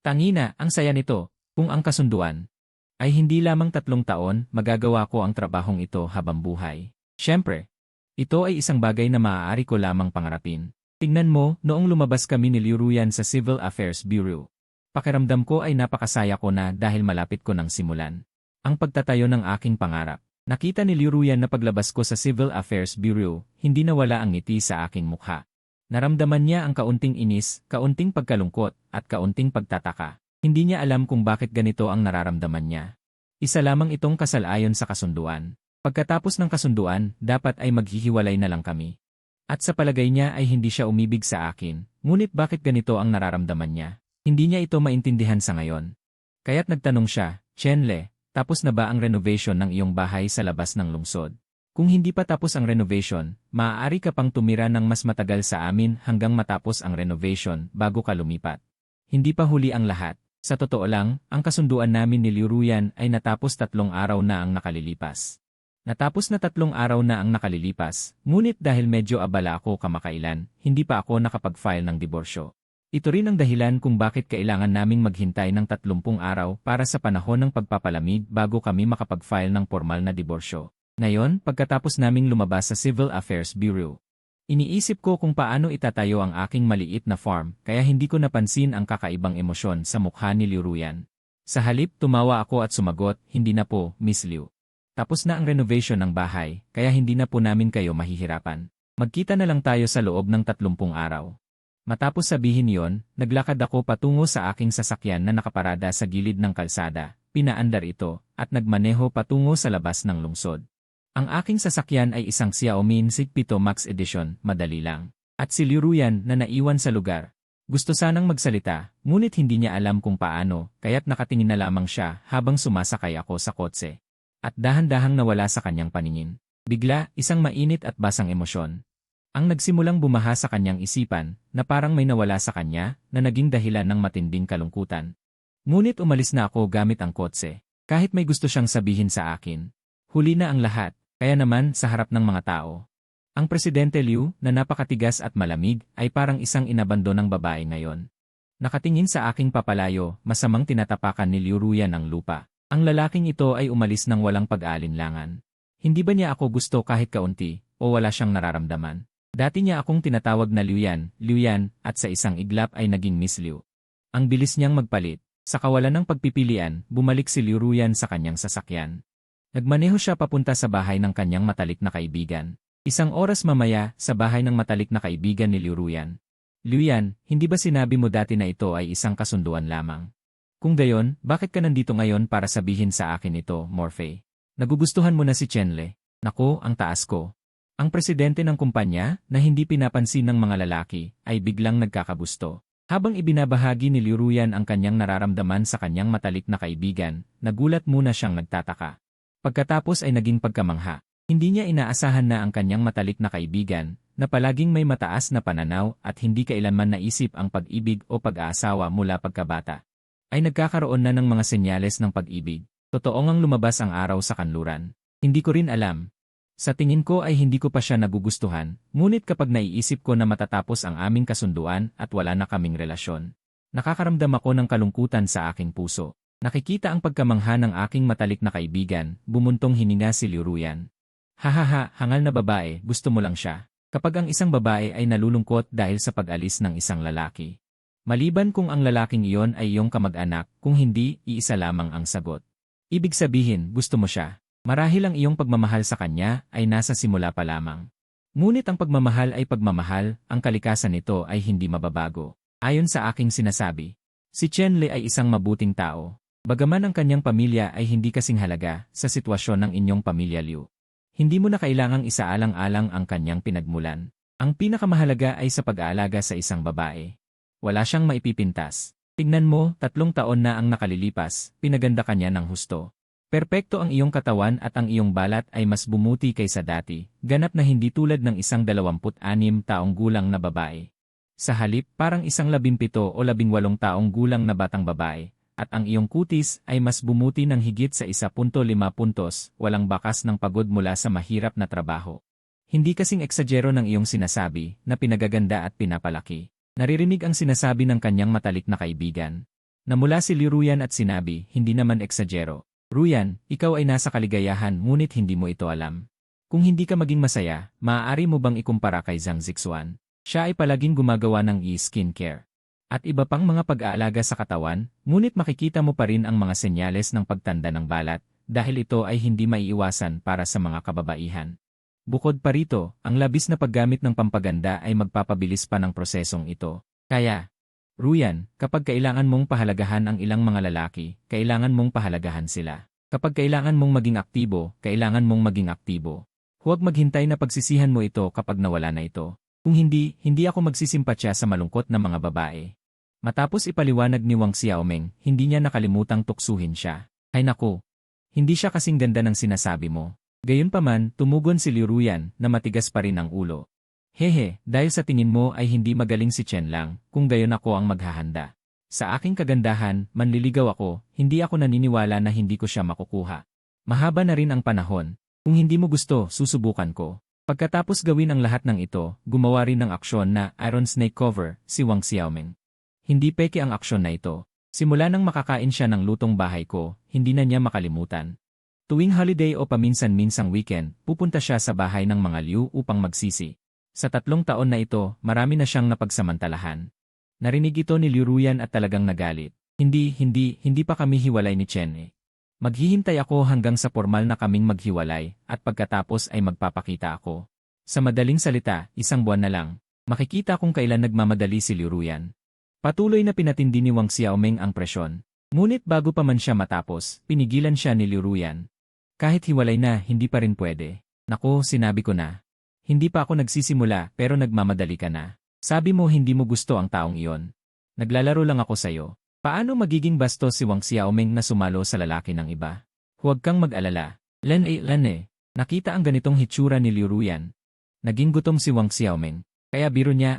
Tangina, ang saya nito, kung ang kasunduan ay hindi lamang 3 taon, magagawa ko ang trabahong ito habang buhay. Siyempre, ito ay isang bagay na maaari ko lamang pangarapin. Tingnan mo, noong lumabas kami ni Liu Ruyan sa Civil Affairs Bureau, pakiramdam ko ay napakasaya ko na dahil malapit ko nang simulan ang pagtatayo ng aking pangarap. Nakita ni Liu Ruyan na paglabas ko sa Civil Affairs Bureau, hindi nawala ang ngiti sa aking mukha. Naramdaman niya ang kaunting inis, kaunting pagkalungkot, at kaunting pagtataka. Hindi niya alam kung bakit ganito ang nararamdaman niya. Isa lamang itong kasalayon sa kasunduan. Pagkatapos ng kasunduan, dapat ay maghihiwalay na lang kami. At sa palagay niya ay hindi siya umibig sa akin, ngunit bakit ganito ang nararamdaman niya? Hindi niya ito maintindihan sa ngayon. Kaya't nagtanong siya, Chenle, tapos na ba ang renovation ng iyong bahay sa labas ng lungsod? Kung hindi pa tapos ang renovation, maaari ka pang tumira ng mas matagal sa amin hanggang matapos ang renovation bago ka lumipat. Hindi pa huli ang lahat. Sa totoo lang, ang kasunduan namin ni Liu Ruyan ay natapos 3 araw na ang nakalilipas. Natapos na 3 araw na ang nakalilipas, ngunit dahil medyo abala ako kamakailan, hindi pa ako nakapag-file ng diborsyo. Ito rin ang dahilan kung bakit kailangan naming maghintay ng 30 araw para sa panahon ng pagpapalamig bago kami makapag-file ng formal na diborsyo. Ngayon, pagkatapos naming lumabas sa Civil Affairs Bureau, iniisip ko kung paano itatayo ang aking maliit na farm kaya hindi ko napansin ang kakaibang emosyon sa mukha ni Liu Ruyan. Sa halip, tumawa ako at sumagot, hindi na po, Miss Liu. Tapos na ang renovation ng bahay, kaya hindi na po namin kayo mahihirapan. Magkita na lang tayo sa loob ng 30 araw. Matapos sabihin yon, naglakad ako patungo sa aking sasakyan na nakaparada sa gilid ng kalsada, pinaandar ito, at nagmaneho patungo sa labas ng lungsod. Ang aking sasakyan ay isang Xiaomi Z7 Max Edition, madali lang. At si Liu Ruyan na naiwan sa lugar. Gusto sanang magsalita, ngunit hindi niya alam kung paano, kaya't nakatingin na lamang siya habang sumasakay ako sa kotse. At dahan-dahang nawala sa kanyang paningin. Bigla, isang mainit at basang emosyon ang nagsimulang bumaha sa kanyang isipan, na parang may nawala sa kanya, na naging dahilan ng matinding kalungkutan. Ngunit umalis na ako gamit ang kotse, kahit may gusto siyang sabihin sa akin. Huli na ang lahat, kaya naman sa harap ng mga tao. Ang Presidente Liu, na napakatigas at malamig, ay parang isang inabandonang babae ngayon. Nakatingin sa aking papalayo, masamang tinatapakan ni Liu Ruyan ang lupa. Ang lalaking ito ay umalis ng walang pag-aalinlangan. Hindi ba niya ako gusto kahit kaunti, o wala siyang nararamdaman? Dati niya akong tinatawag na Liuyan, at sa isang iglap ay naging Miss Liu. Ang bilis niyang magpalit. Sa kawalan ng pagpipilian, bumalik si Liu Ruyan sa kanyang sasakyan. Nagmaneho siya papunta sa bahay ng kanyang matalik na kaibigan. Isang oras mamaya, sa bahay ng matalik na kaibigan ni Liu Ruyan. Liuyan, hindi ba sinabi mo dati na ito ay isang kasunduan lamang? Kung gayon, bakit ka nandito ngayon para sabihin sa akin ito, Morphe? Nagugustuhan mo na si Chenle? Naku, ang taas ko. Ang presidente ng kumpanya, na hindi pinapansin ng mga lalaki, ay biglang nagkakagusto. Habang ibinabahagi ni Liu Ruyan ang kanyang nararamdaman sa kanyang matalik na kaibigan, nagulat muna siyang nagtataka. Pagkatapos ay naging pagkamangha. Hindi niya inaasahan na ang kanyang matalik na kaibigan, na palaging may mataas na pananaw at hindi kailanman naisip ang pag-ibig o pag-aasawa mula pagkabata, ay nagkakaroon na ng mga senyales ng pag-ibig. Totoo ngang lumabas ang araw sa kanluran. Hindi ko rin alam. Sa tingin ko ay hindi ko pa siya nagugustuhan, ngunit kapag naiisip ko na matatapos ang aming kasunduan at wala na kaming relasyon, nakakaramdam ako ng kalungkutan sa aking puso. Nakikita ang pagkamangha ng aking matalik na kaibigan, bumuntong hininga si Liu Ruyan. Hahaha, hangal na babae, gusto mo lang siya. Kapag ang isang babae ay nalulungkot dahil sa pag-alis ng isang lalaki. Maliban kung ang lalaking iyon ay iyong kamag-anak, kung hindi, iisa lamang ang sagot. Ibig sabihin, gusto mo siya. Marahil ang iyong pagmamahal sa kanya ay nasa simula pa lamang. Ngunit ang pagmamahal ay pagmamahal, ang kalikasan nito ay hindi mababago. Ayon sa aking sinasabi, si Chenle ay isang mabuting tao. Bagaman ang kanyang pamilya ay hindi kasing halaga sa sitwasyon ng inyong pamilya Liu. Hindi mo na kailangang isaalang-alang ang kanyang pinagmulan. Ang pinakamahalaga ay sa pag-aalaga sa isang babae. Wala siyang maipipintas. Tignan mo, 3 taon na ang nakalilipas, pinaganda kanya ng husto. Perpekto ang iyong katawan at ang iyong balat ay mas bumuti kaysa dati, ganap na hindi tulad ng isang 26 taong gulang na babae. Sa halip, parang isang 17 o 18 taong gulang na batang babae, at ang iyong kutis ay mas bumuti ng higit sa 1.5 puntos, walang bakas ng pagod mula sa mahirap na trabaho. Hindi kasing eksagero ng iyong sinasabi na pinagaganda at pinapalaki. Naririnig ang sinasabi ng kanyang matalik na kaibigan. Namula si Liu Ruyan at sinabi, hindi naman eksagero. Ruyan, ikaw ay nasa kaligayahan ngunit hindi mo ito alam. Kung hindi ka maging masaya, maaari mo bang ikumpara kay Zhang Zixuan? Siya ay palaging gumagawa ng e-skincare at iba pang mga pag-aalaga sa katawan, ngunit makikita mo pa rin ang mga senyales ng pagtanda ng balat, dahil ito ay hindi maiiwasan para sa mga kababaihan. Bukod pa rito, ang labis na paggamit ng pampaganda ay magpapabilis pa ng prosesong ito. Kaya, Ruyan, kapag kailangan mong pahalagahan ang ilang mga lalaki, kailangan mong pahalagahan sila. Kapag kailangan mong maging aktibo, kailangan mong maging aktibo. Huwag maghintay na pagsisihan mo ito kapag nawala na ito. Kung hindi, hindi ako magsisimpatya sa malungkot na mga babae. Matapos ipaliwanag ni Wang Xiaoming, hindi niya nakalimutang tuksuhin siya. Ay naku, hindi siya kasing ganda ng sinasabi mo. Gayunpaman, tumugon si Liu Ruyan na matigas pa rin ang ulo. Hehe, dahil sa tingin mo ay hindi magaling si Chen lang, kung gayon ako ang maghahanda. Sa aking kagandahan, manliligaw ako, hindi ako naniniwala na hindi ko siya makukuha. Mahaba na rin ang panahon. Kung hindi mo gusto, susubukan ko. Pagkatapos gawin ang lahat ng ito, gumawa rin ng aksyon na Iron Snake Cover, si Wang Xiaoming. Hindi peke ang aksyon na ito. Simula nang makakain siya ng lutong bahay ko, hindi na niya makalimutan. Tuwing holiday o paminsan-minsang weekend, pupunta siya sa bahay ng mga Liu upang magsisi. Sa 3 taon na ito, marami na siyang napagsamantalahan. Narinig ito ni Liu Ruyan at talagang nagalit. Hindi pa kami hiwalay ni Chen. Maghihintay ako hanggang sa formal na kaming maghiwalay, at pagkatapos ay magpapakita ako. Sa madaling salita, 1 buwan na lang. Makikita kung kailan nagmamadali si Liu Ruyan. Patuloy na pinatindi ni Wang Xiaoming ang presyon. Ngunit bago pa man siya matapos, pinigilan siya ni Liu Ruyan. Kahit hiwalay na, hindi pa rin pwede. Naku, sinabi ko na. Hindi pa ako nagsisimula pero nagmamadali ka na. Sabi mo hindi mo gusto ang taong iyon. Naglalaro lang ako sa'yo. Paano magiging bastos si Wang Xiaoming na sumalo sa lalaki ng iba? Huwag kang mag-alala. Lene, nakita ang ganitong hitsura ni Liu Ruyan. Naging gutom si Wang Xiaoming. Kaya biro niya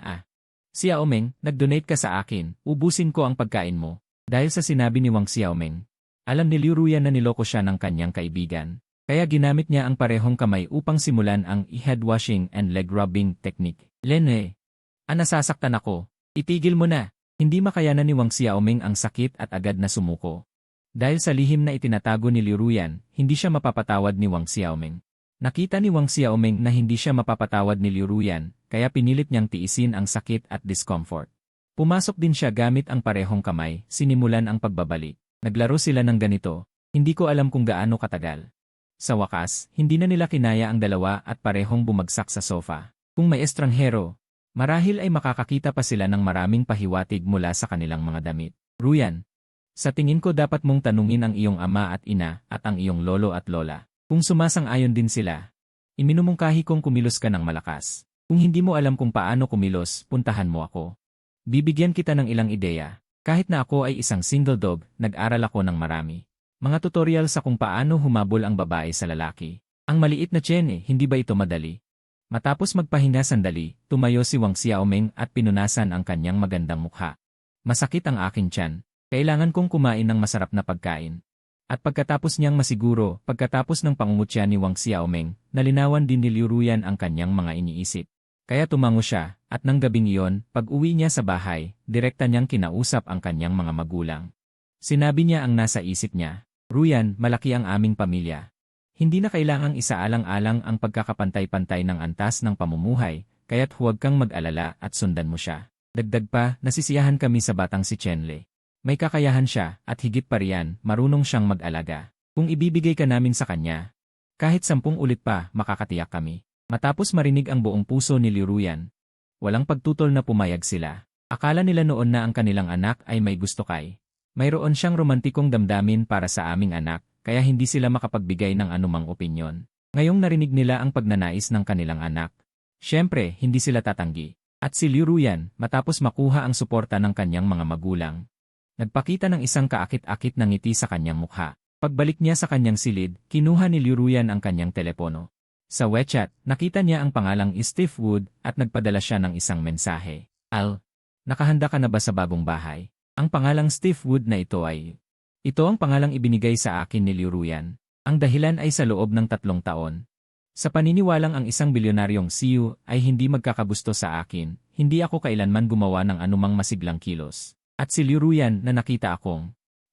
Xiaoming, nag-donate ka sa akin, ubusin ko ang pagkain mo. Dahil sa sinabi ni Wang Xiaoming, alam ni Liu Ruyan na niloko siya ng kanyang kaibigan. Kaya ginamit niya ang parehong kamay upang simulan ang head washing and leg rubbing technique. Lene, nasasaktan ako. Itigil mo na. Hindi makayanan ni Wang Xiaoming ang sakit at agad na sumuko. Dahil sa lihim na itinatago ni Liu Ruyan, hindi siya mapapatawad ni Wang Xiaoming. Nakita ni Wang Xiaoming na hindi siya mapapatawad ni Liu Ruyan, kaya pinilit niyang tiisin ang sakit at discomfort. Pumasok din siya gamit ang parehong kamay, sinimulan ang pagbabalik. Naglaro sila ng ganito, hindi ko alam kung gaano katagal. Sa wakas, hindi na nila kinaya ang dalawa at parehong bumagsak sa sofa. Kung may estranghero, marahil ay makakakita pa sila ng maraming pahiwatig mula sa kanilang mga damit. Ruyan, sa tingin ko dapat mong tanungin ang iyong ama at ina at ang iyong lolo at lola. Kung sumasang-ayon din sila, iminumungkahi kong kumilos ka ng malakas. Kung hindi mo alam kung paano kumilos, puntahan mo ako. Bibigyan kita ng ilang ideya. Kahit na ako ay isang single dog, nag-aral ako ng marami. Mga tutorial sa kung paano humabol ang babae sa lalaki. Ang maliit na tiyan hindi ba ito madali? Matapos magpahinga sandali, tumayo si Wang Xiaoming at pinunasan ang kanyang magandang mukha. Masakit ang aking tiyan. Kailangan kong kumain ng masarap na pagkain. At pagkatapos niyang masiguro, pagkatapos ng pangungutya ni Wang Xiaoming, nalinawan din ni Liu Ruyan ang kanyang mga iniisip. Kaya tumango siya, at nang gabing iyon, pag-uwi niya sa bahay, direkta niyang kinausap ang kanyang mga magulang. Sinabi niya ang nasa isip niya, Ruyan, malaki ang aming pamilya. Hindi na kailangang isaalang-alang ang pagkakapantay-pantay ng antas ng pamumuhay, kaya't huwag kang mag-alala at sundan mo siya. Dagdag pa, nasisiyahan kami sa batang si Chenle. May kakayahan siya, at higit pa riyan, marunong siyang mag-alaga. Kung ibibigay ka namin sa kanya, kahit 10 ulit pa, makakatiyak kami. Matapos marinig ang buong puso ni Liu Ruyan, walang pagtutol na pumayag sila. Akala nila noon na ang kanilang anak ay may gusto kay. Mayroon siyang romantikong damdamin para sa aming anak, kaya hindi sila makapagbigay ng anumang opinyon. Ngayong narinig nila ang pagnanais ng kanilang anak, syempre, hindi sila tatanggi. At si Liu Ruyan, matapos makuha ang suporta ng kanyang mga magulang, nagpakita ng isang kaakit-akit na ngiti sa kanyang mukha. Pagbalik niya sa kanyang silid, kinuha ni Liu Ruyan ang kanyang telepono. Sa WeChat, nakita niya ang pangalang Steve Wood at nagpadala siya ng isang mensahe. Al, nakahanda ka na ba sa bagong bahay? Ang pangalang Steve Wood na ito ang pangalang ibinigay sa akin ni Liu Ruyan. Ang dahilan ay sa loob ng 3 taon. Sa paniniwalang ang isang bilyonaryong CEO ay hindi magkakagusto sa akin, hindi ako kailanman gumawa ng anumang masiglang kilos. At si Liu Ruyan na nakita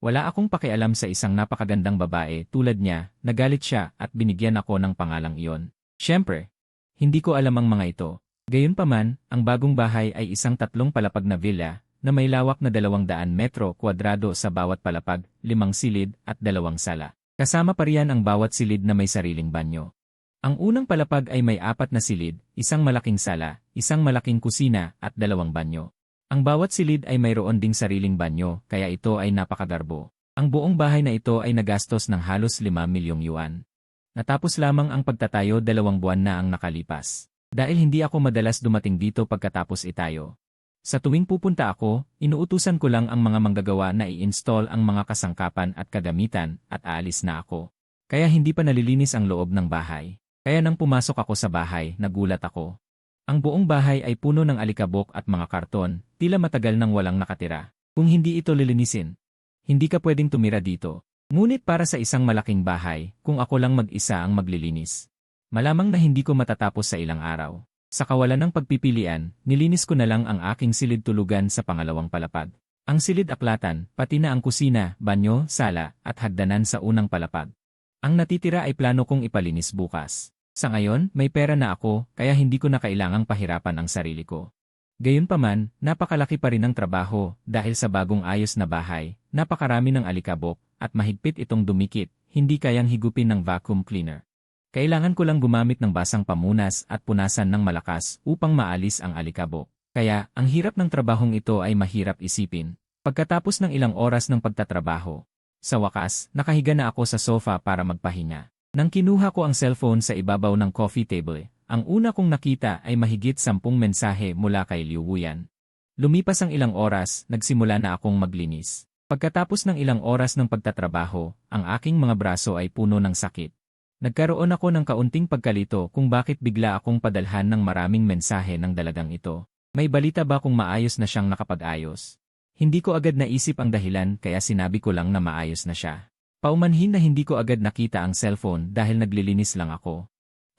wala akong pakialam sa isang napakagandang babae tulad niya, nagalit siya at binigyan ako ng pangalang iyon. Siyempre, hindi ko alam ang mga ito. Gayunpaman, ang bagong bahay ay isang 3 palapag na villa na may lawak na 200 metro kwadrado sa bawat palapag, 5 silid at 2 sala. Kasama pa riyan ang bawat silid na may sariling banyo. Ang unang palapag ay may 4 na silid, isang malaking sala, isang malaking kusina, at 2 banyo. Ang bawat silid ay mayroon ding sariling banyo, kaya ito ay napakagarbo. Ang buong bahay na ito ay nagastos ng halos 5 milyong yuan. Natapos lamang ang pagtatayo 2 buwan na ang nakalipas. Dahil hindi ako madalas dumating dito pagkatapos itayo. Sa tuwing pupunta ako, inuutusan ko lang ang mga manggagawa na i-install ang mga kasangkapan at kagamitan at aalis na ako. Kaya hindi pa nalilinis ang loob ng bahay. Kaya nang pumasok ako sa bahay, nagulat ako. Ang buong bahay ay puno ng alikabok at mga karton, tila matagal nang walang nakatira. Kung hindi ito lilinisin, hindi ka pwedeng tumira dito. Ngunit para sa isang malaking bahay, kung ako lang mag-isa ang maglilinis, malamang na hindi ko matatapos sa ilang araw. Sa kawalan ng pagpipilian, nilinis ko na lang ang aking silid tulugan sa pangalawang palapag. Ang silid aklatan, pati na ang kusina, banyo, sala, at hagdanan sa unang palapag. Ang natitira ay plano kong ipalinis bukas. Sa ngayon, may pera na ako, kaya hindi ko na kailangang pahirapan ang sarili ko. Gayunpaman, napakalaki pa rin ang trabaho dahil sa bagong ayos na bahay, napakarami ng alikabok, at mahigpit itong dumikit, hindi kayang higupin ng vacuum cleaner. Kailangan ko lang gumamit ng basang pamunas at punasan ng malakas upang maalis ang alikabok. Kaya, ang hirap ng trabahong ito ay mahirap isipin. Pagkatapos ng ilang oras ng pagtatrabaho, sa wakas, nakahiga na ako sa sofa para magpahinga. Nang kinuha ko ang cellphone sa ibabaw ng coffee table, ang una kong nakita ay mahigit 10 mensahe mula kay Liu Wuyan. Lumipas ang ilang oras, nagsimula na akong maglinis. Pagkatapos ng ilang oras ng pagtatrabaho, ang aking mga braso ay puno ng sakit. Nagkaroon ako ng kaunting pagkalito kung bakit bigla akong padalhan ng maraming mensahe ng dalagang ito. May balita ba kung maayos na siyang nakapag-ayos? Hindi ko agad naisip ang dahilan kaya sinabi ko lang na maayos na siya. Paumanhin na hindi ko agad nakita ang cellphone dahil naglilinis lang ako.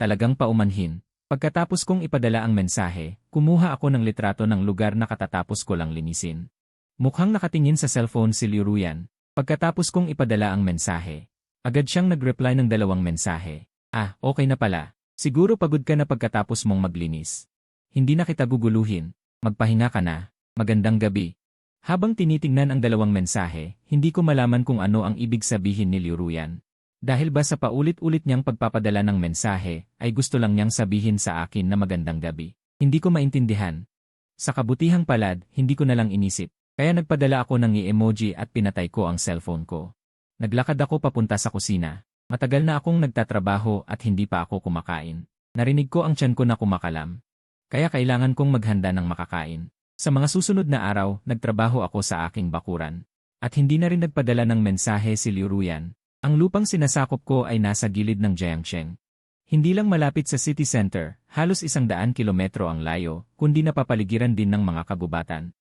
Talagang paumanhin. Pagkatapos kong ipadala ang mensahe, kumuha ako ng litrato ng lugar na katatapos ko lang linisin. Mukhang nakatingin sa cellphone si Liu Ruyan. Pagkatapos kong ipadala ang mensahe, agad siyang nag-reply ng 2 mensahe. Okay na pala. Siguro pagod ka na pagkatapos mong maglinis. Hindi na kita guguluhin. Magpahinga ka na. Magandang gabi. Habang tinitingnan ang 2 mensahe, hindi ko malaman kung ano ang ibig sabihin ni Liu Ruyan. Dahil ba sa paulit-ulit niyang pagpapadala ng mensahe, ay gusto lang niyang sabihin sa akin na magandang gabi. Hindi ko maintindihan. Sa kabutihang palad, hindi ko na lang inisip. Kaya nagpadala ako ng emoji at pinatay ko ang cellphone ko. Naglakad ako papunta sa kusina. Matagal na akong nagtatrabaho at hindi pa ako kumakain. Narinig ko ang tiyan ko na kumakalam. Kaya kailangan kong maghanda ng makakain. Sa mga susunod na araw, nagtrabaho ako sa aking bakuran. At hindi na rin nagpadala ng mensahe si Liu Ruyan. Ang lupang sinasakop ko ay nasa gilid ng Jiangcheng. Hindi lang malapit sa city center, halos 100 kilometro ang layo, kundi napapaligiran din ng mga kagubatan.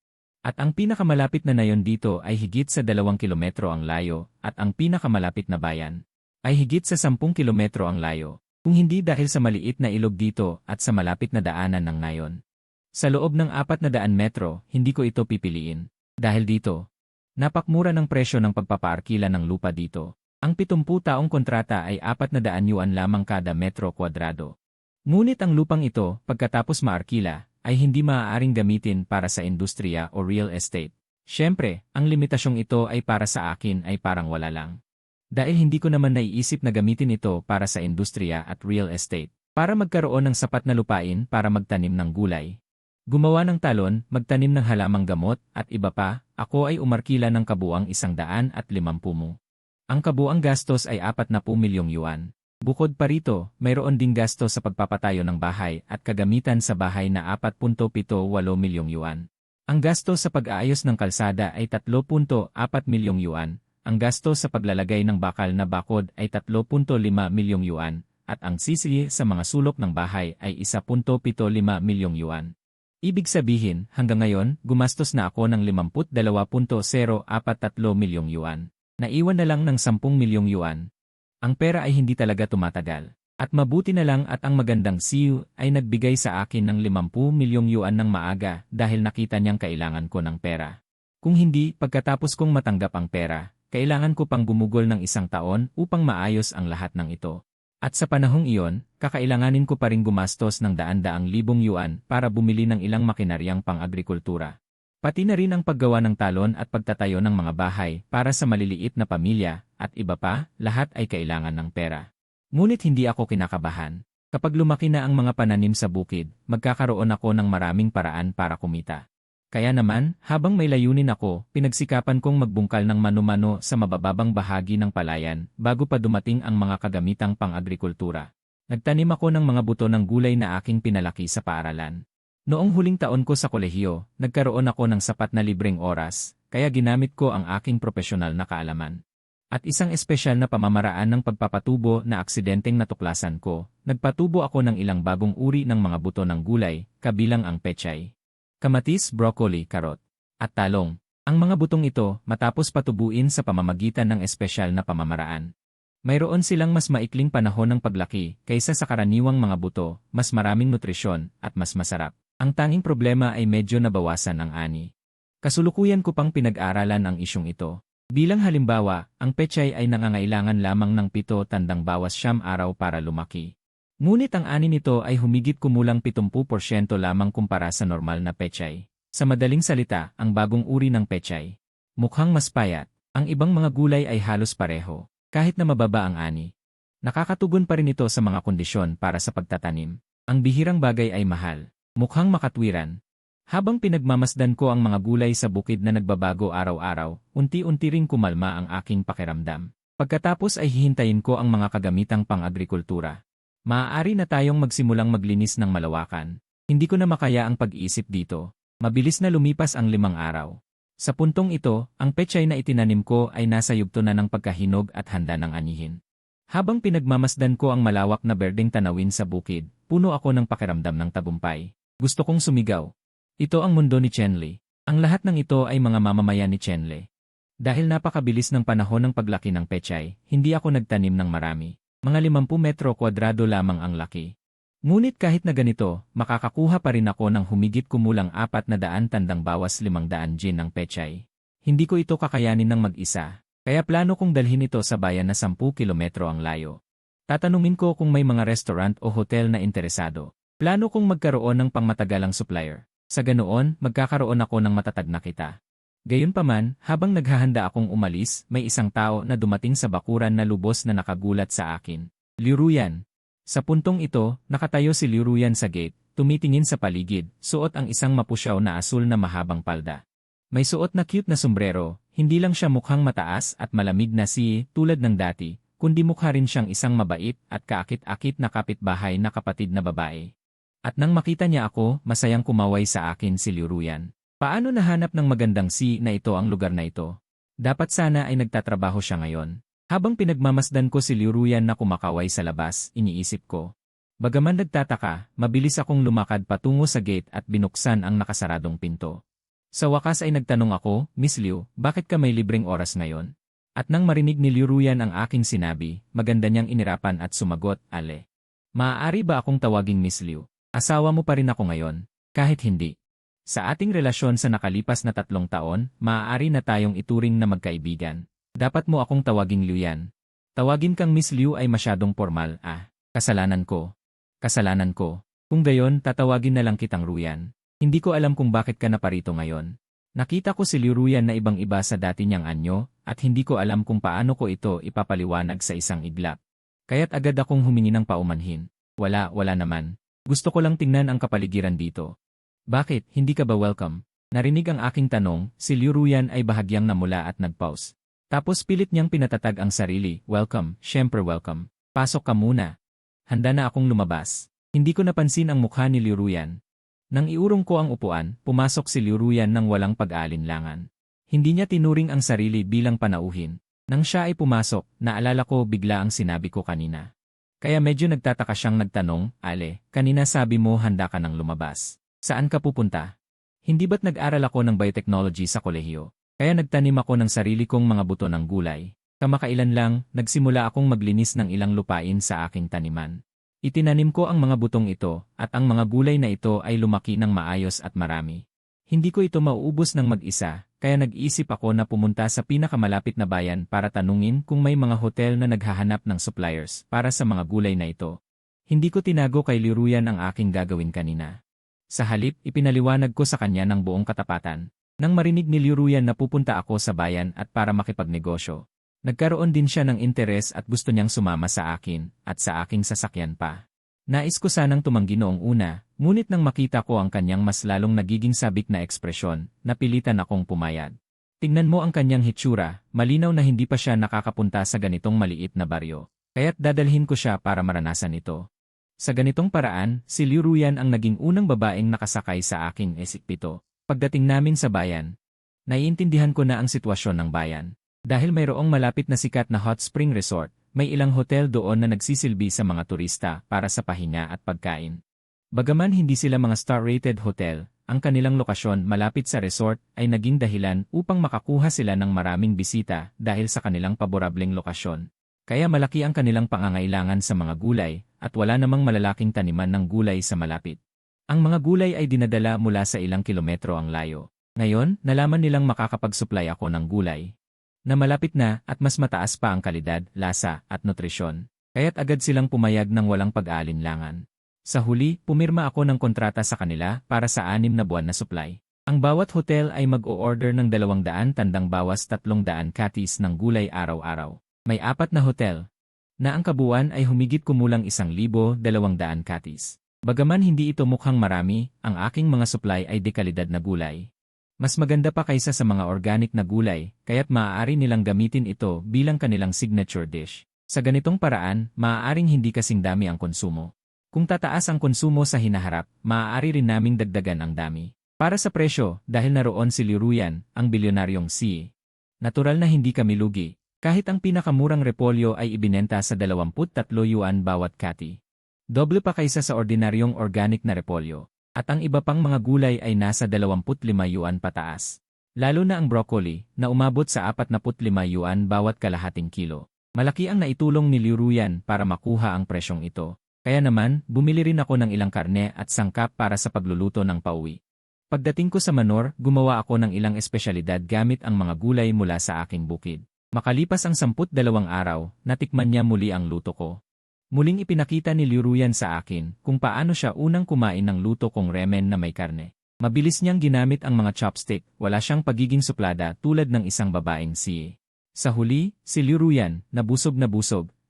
At ang pinakamalapit na nayon dito ay higit sa 2 kilometro ang layo, at ang pinakamalapit na bayan ay higit sa 10 kilometro ang layo. Kung hindi dahil sa maliit na ilog dito at sa malapit na daanan ng nayon. Sa loob ng 400 metro, hindi ko ito pipiliin. Dahil dito, napakmura ng presyo ng pagpapaarkila ng lupa dito. Ang 70 taong kontrata ay 400 yuan lamang kada metro kwadrado. Ngunit ang lupang ito, pagkatapos maarkila, ay hindi maaaring gamitin para sa industriya o real estate. Siyempre, ang limitasyong ito ay para sa akin ay parang wala lang. Dahil hindi ko naman naiisip na gamitin ito para sa industriya at real estate, para magkaroon ng sapat na lupain para magtanim ng gulay. Gumawa ng talon, magtanim ng halamang gamot, at iba pa, ako ay umarkila ng kabuang 150 mo. Ang kabuang gastos ay 40 milyong yuan. Bukod pa rito, mayroon ding gasto sa pagpapatayo ng bahay at kagamitan sa bahay na 4.78 milyong yuan. Ang gasto sa pag-aayos ng kalsada ay 3.4 milyong yuan. Ang gasto sa paglalagay ng bakal na bakod ay 3.5 milyong yuan. At ang sisili sa mga sulok ng bahay ay 1.75 milyong yuan. Ibig sabihin, hanggang ngayon, gumastos na ako ng 52.043 milyong yuan. Naiwan na lang ng 10 milyong yuan. Ang pera ay hindi talaga tumatagal. At mabuti na lang at ang magandang CEO ay nagbigay sa akin ng 50 milyong yuan ng maaga dahil nakita niyang kailangan ko ng pera. Kung hindi, pagkatapos kong matanggap ang pera, kailangan ko pang gumugol ng 1 taon upang maayos ang lahat ng ito. At sa panahong iyon, kakailanganin ko pa ring gumastos ng daan-daang libong yuan para bumili ng ilang makinaryang pang-agrikultura. Pati na rin ang paggawa ng talon at pagtatayo ng mga bahay para sa maliliit na pamilya at iba pa, lahat ay kailangan ng pera. Ngunit hindi ako kinakabahan. Kapag lumaki na ang mga pananim sa bukid, magkakaroon ako ng maraming paraan para kumita. Kaya naman, habang may layunin ako, pinagsikapan kong magbungkal ng mano-mano sa mabababang bahagi ng palayan bago pa dumating ang mga kagamitang pang-agrikultura. Nagtanim ako ng mga buto ng gulay na aking pinalaki sa paaralan. Noong huling taon ko sa kolehiyo, nagkaroon ako ng sapat na libreng oras, kaya ginamit ko ang aking profesional na kaalaman. At isang espesyal na pamamaraan ng pagpapatubo na aksidenteng natuklasan ko, nagpatubo ako ng ilang bagong uri ng mga buto ng gulay, kabilang ang pechay, kamatis, broccoli, karot, at talong. Ang mga butong ito matapos patubuin sa pamamagitan ng espesyal na pamamaraan. Mayroon silang mas maikling panahon ng paglaki kaysa sa karaniwang mga buto, mas maraming nutrisyon, at mas masarap. Ang tanging problema ay medyo nabawasan ang ani. Kasulukuyan ko pang pinag-aralan ang isyong ito. Bilang halimbawa, ang pechay ay nangangailangan lamang ng 7 tandang bawas 9 araw para lumaki. Ngunit ang ani nito ay humigit kumulang 70% lamang kumpara sa normal na pechay. Sa madaling salita, ang bagong uri ng pechay mukhang mas payat. Ang ibang mga gulay ay halos pareho, kahit na mababa ang ani. Nakakatugon pa rin ito sa mga kondisyon para sa pagtatanim. Ang bihirang bagay ay mahal. Mukhang makatwiran. Habang pinagmamasdan ko ang mga gulay sa bukid na nagbabago araw-araw, unti-unti ring kumalma ang aking pakiramdam. Pagkatapos ay hihintayin ko ang mga kagamitang pang-agrikultura. Maaari na tayong magsimulang maglinis ng malawakan. Hindi ko na makaya ang pag-iisip dito. Mabilis na lumipas ang 5 araw. Sa puntong ito, ang pechay na itinanim ko ay nasa yugto na ng pagkahinog at handa ng anihin. Habang pinagmamasdan ko ang malawak na berdeng tanawin sa bukid, puno ako ng pakiramdam ng tagumpay. Gusto kong sumigaw. Ito ang mundo ni Chenle. Ang lahat ng ito ay mga mamamayan ni Chenle. Dahil napakabilis ng panahon ng paglaki ng pechay, hindi ako nagtanim ng marami. Mga 50 metro kwadrado lamang ang laki. Ngunit kahit na ganito, makakakuha pa rin ako ng humigit kumulang 400 tandang bawas 500 gin ng pechay. Hindi ko ito kakayanin ng mag-isa, kaya plano kong dalhin ito sa bayan na 10 kilometro ang layo. Tatanungin ko kung may mga restaurant o hotel na interesado. Plano kong magkaroon ng pangmatagalang supplier. Sa ganoon, magkakaroon ako ng matatag na kita. Gayunpaman, habang naghahanda akong umalis, may isang tao na dumating sa bakuran na lubos na nakagulat sa akin. Liu Ruyan. Sa puntong ito, nakatayo si Liu Ruyan sa gate, tumitingin sa paligid, suot ang isang mapusyaw na asul na mahabang palda. May suot na cute na sombrero, hindi lang siya mukhang mataas at malamig na tulad ng dati, kundi mukha rin siyang isang mabait at kaakit-akit na kapitbahay na kapatid na babae. At nang makita niya ako, masayang kumaway sa akin si Liu Ruyan. Paano nahanap ng magandang na ito ang lugar na ito? Dapat sana ay nagtatrabaho siya ngayon. Habang pinagmamasdan ko si Liu Ruyan na kumakaway sa labas, iniisip ko. Bagaman nagtataka, mabilis akong lumakad patungo sa gate at binuksan ang nakasaradong pinto. Sa wakas ay nagtanong ako, Miss Liu, bakit ka may libreng oras ngayon? At nang marinig ni Liu Ruyan ang aking sinabi, maganda niyang inirapan at sumagot, Ale. Maaari ba akong tawaging Miss Liu? Asawa mo pa rin ako ngayon, kahit hindi. Sa ating relasyon sa nakalipas na 3 taon, maaari na tayong ituring na magkaibigan. Dapat mo akong tawaging Liu yan. Tawagin kang Miss Liu ay masyadong formal, kasalanan ko. Kasalanan ko. Kung gayon, tatawagin na lang kitang Ruyan. Hindi ko alam kung bakit ka naparito ngayon. Nakita ko si Liu Ruyan na ibang-iba sa dati niyang anyo, at hindi ko alam kung paano ko ito ipapaliwanag sa isang iglap. Kaya't agad akong humingi ng paumanhin. Wala naman. Gusto ko lang tingnan ang kapaligiran dito. Bakit, hindi ka ba welcome? Narinig ang aking tanong, si Liu Ruyan ay bahagyang namula at nag-pause. Tapos pilit niyang pinatatag ang sarili, welcome, syempre welcome. Pasok ka muna. Handa na akong lumabas. Hindi ko napansin ang mukha ni Liu Ruyan. Nang iurong ko ang upuan, pumasok si Liu Ruyan nang walang pag-aalinlangan. Hindi niya tinuring ang sarili bilang panauhin. Nang siya ay pumasok, naalala ko bigla ang sinabi ko kanina. Kaya medyo nagtataka siyang nagtanong, Ale, kanina sabi mo handa ka nang lumabas. Saan ka pupunta? Hindi ba't nag-aral ako ng biotechnology sa kolehiyo? Kaya nagtanim ako ng sarili kong mga buto ng gulay. Kamakailan lang, nagsimula akong maglinis ng ilang lupain sa aking taniman. Itinanim ko ang mga butong ito, at ang mga gulay na ito ay lumaki ng maayos at marami. Hindi ko ito mauubos ng mag-isa, kaya nag-isip ako na pumunta sa pinakamalapit na bayan para tanungin kung may mga hotel na naghahanap ng suppliers para sa mga gulay na ito. Hindi ko tinago kay Liu Ruyan ang aking gagawin kanina. Sa halip, ipinaliwanag ko sa kanya ng buong katapatan. Nang marinig ni Liu Ruyan na pupunta ako sa bayan at para makipagnegosyo, nagkaroon din siya ng interes at gusto niyang sumama sa akin at sa aking sasakyan pa. Nais ko sanang tumanggi noong una, ngunit nang makita ko ang kanyang mas lalong nagiging sabik na ekspresyon, napilitan akong pumayag. Tingnan mo ang kanyang hitsura, malinaw na hindi pa siya nakakapunta sa ganitong maliit na baryo. Kaya't dadalhin ko siya para maranasan ito. Sa ganitong paraan, si Liu Ruyan ang naging unang babaeng nakasakay sa aking S-8. Pagdating namin sa bayan, naiintindihan ko na ang sitwasyon ng bayan. Dahil mayroong malapit na sikat na hot spring resort, may ilang hotel doon na nagsisilbi sa mga turista para sa pahinga at pagkain. Bagaman hindi sila mga star-rated hotel, ang kanilang lokasyon malapit sa resort ay naging dahilan upang makakuha sila ng maraming bisita dahil sa kanilang paborableng lokasyon. Kaya malaki ang kanilang pangangailangan sa mga gulay at wala namang malalaking taniman ng gulay sa malapit. Ang mga gulay ay dinadala mula sa ilang kilometro ang layo. Ngayon, nalaman nilang makakapag-supply ako ng gulay na malapit na at mas mataas pa ang kalidad, lasa at nutrisyon. Kaya't agad silang pumayag ng walang pag-aalinlangan. Sa huli, pumirma ako ng kontrata sa kanila para sa 6 na buwan na supply. Ang bawat hotel ay mag-o-order ng 200 tandang bawas 300 katis ng gulay araw-araw. May 4 na hotel na ang kabuuan ay humigit kumulang 1,200 katis. Bagaman hindi ito mukhang marami, ang aking mga supply ay dekalidad na gulay. Mas maganda pa kaysa sa mga organic na gulay, kaya't maaari nilang gamitin ito bilang kanilang signature dish. Sa ganitong paraan, maaaring hindi kasing dami ang konsumo. Kung tataas ang konsumo sa hinaharap, maaari rin naming dagdagan ang dami. Para sa presyo, dahil naroon si Liu Ruyan, ang bilyonaryong si. Natural na hindi kami lugi, kahit ang pinakamurang repolyo ay ibinenta sa 23 yuan bawat kati. Doble pa kaysa sa ordinaryong organic na repolyo. At ang iba pang mga gulay ay nasa 25 yuan pataas. Lalo na ang broccoli, na umabot sa 45 yuan bawat kalahating kilo. Malaki ang naitulong ni Liu Ruyan para makuha ang presyong ito. Kaya naman, bumili rin ako ng ilang karne at sangkap para sa pagluluto ng pauwi. Pagdating ko sa Manor, gumawa ako ng ilang espesyalidad gamit ang mga gulay mula sa aking bukid. Makalipas ang 12 araw, natikman niya muli ang luto ko. Muling ipinakita ni Liu Ruyan sa akin kung paano siya unang kumain ng luto kong ramen na may karne. Mabilis niyang ginamit ang mga chopstick, wala siyang pagiging suplada tulad ng isang babaeng si. Sa huli, si Liu Ruyan, na busog,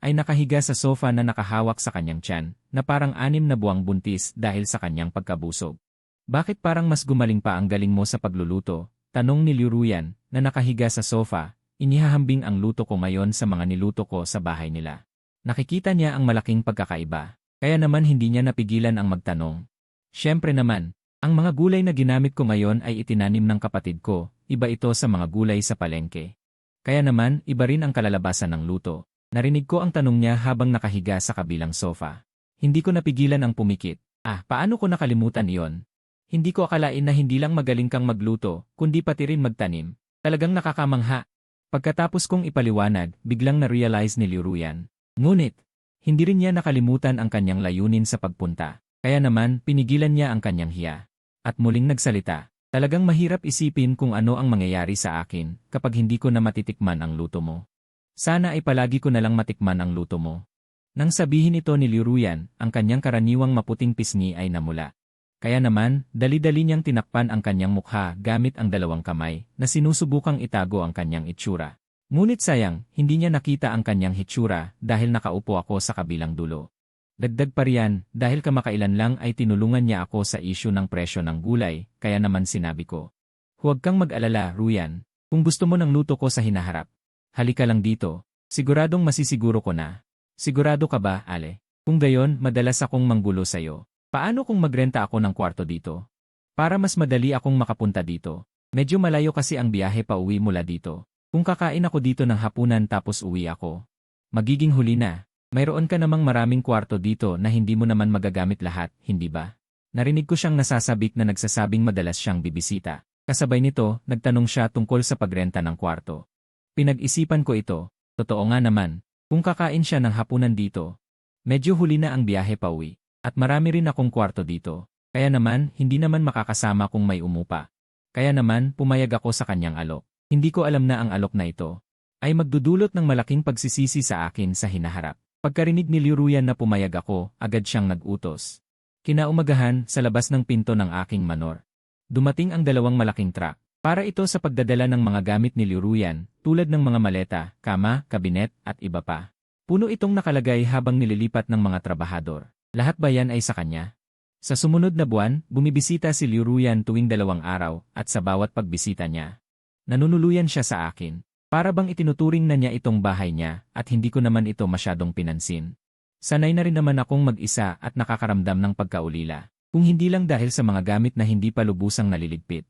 ay nakahiga sa sofa na nakahawak sa kanyang tiyan, na parang 6 na buwang buntis dahil sa kanyang pagkabusog. Bakit parang mas gumaling pa ang galing mo sa pagluluto? Tanong ni Liu Ruyan, na nakahiga sa sofa, inihahambing ang luto ko ngayon sa mga niluto ko sa bahay nila. Nakikita niya ang malaking pagkakaiba, kaya naman hindi niya napigilan ang magtanong. Siyempre naman, ang mga gulay na ginamit ko ngayon ay itinanim ng kapatid ko, iba ito sa mga gulay sa palengke. Kaya naman, iba rin ang kalalabasan ng luto. Narinig ko ang tanong niya habang nakahiga sa kabilang sofa. Hindi ko napigilan ang pumikit. Paano ko nakalimutan iyon? Hindi ko akalain na hindi lang magaling kang magluto, kundi pati rin magtanim. Talagang nakakamangha. Pagkatapos kong ipaliwanag, biglang na-realize ni Liu Ruyan. Ngunit, hindi rin niya nakalimutan ang kanyang layunin sa pagpunta. Kaya naman, pinigilan niya ang kanyang hiya. At muling nagsalita. Talagang mahirap isipin kung ano ang mangyayari sa akin kapag hindi ko na matitikman ang luto mo. Sana ay palagi ko na lang matikman ang luto mo. Nang sabihin ito ni Liu Ruyan, ang kanyang karaniwang maputing pisngi ay namula. Kaya naman, dali-dali niyang tinakpan ang kanyang mukha gamit ang 2 kamay na sinusubukang itago ang kanyang itsura. Ngunit sayang, hindi niya nakita ang kanyang hitsura dahil nakaupo ako sa kabilang dulo. Dagdag pa riyan, dahil kamakailan lang ay tinulungan niya ako sa isyu ng presyo ng gulay, kaya naman sinabi ko. Huwag kang mag-alala, Ruyan, kung gusto mo ng luto ko sa hinaharap. Halika lang dito, siguradong masisiguro ko na. Sigurado ka ba, Ale? Kung gayon, madalas akong manggulo sa'yo. Paano kung magrenta ako ng kwarto dito? Para mas madali akong makapunta dito. Medyo malayo kasi ang biyahe pa uwi mula dito. Kung kakain ako dito ng hapunan tapos uwi ako, magiging huli na. Mayroon ka namang maraming kwarto dito na hindi mo naman magagamit lahat, hindi ba? Narinig ko siyang nasasabik na nagsasabing madalas siyang bibisita. Kasabay nito, nagtanong siya tungkol sa pagrenta ng kwarto. Pinag-isipan ko ito. Totoo nga naman, kung kakain siya ng hapunan dito, medyo huli na ang biyahe pa uwi. At marami rin akong kwarto dito. Kaya naman, hindi naman makakasama kung may umupa. Kaya naman, pumayag ako sa kanyang alok. Hindi ko alam na ang alok na ito ay magdudulot ng malaking pagsisisi sa akin sa hinaharap. Pagkarinig ni Liu Ruyan na pumayag ako, agad siyang nag-utos. Kinaumagahan, sa labas ng pinto ng aking manor, dumating ang 2 malaking truck. Para ito sa pagdadala ng mga gamit ni Liu Ruyan, tulad ng mga maleta, kama, kabinet, at iba pa. Puno itong nakalagay habang nililipat ng mga trabahador. Lahat ba yan ay sa kanya? Sa sumunod na buwan, bumibisita si Liu Ruyan tuwing 2 araw at sa bawat pagbisita niya, nanunuluyan siya sa akin. Para bang itinuturing na niya itong bahay niya at hindi ko naman ito masyadong pinansin. Sanay na rin naman akong mag-isa at nakakaramdam ng pagkaulila. Kung hindi lang dahil sa mga gamit na hindi pa lubusang naliligpit.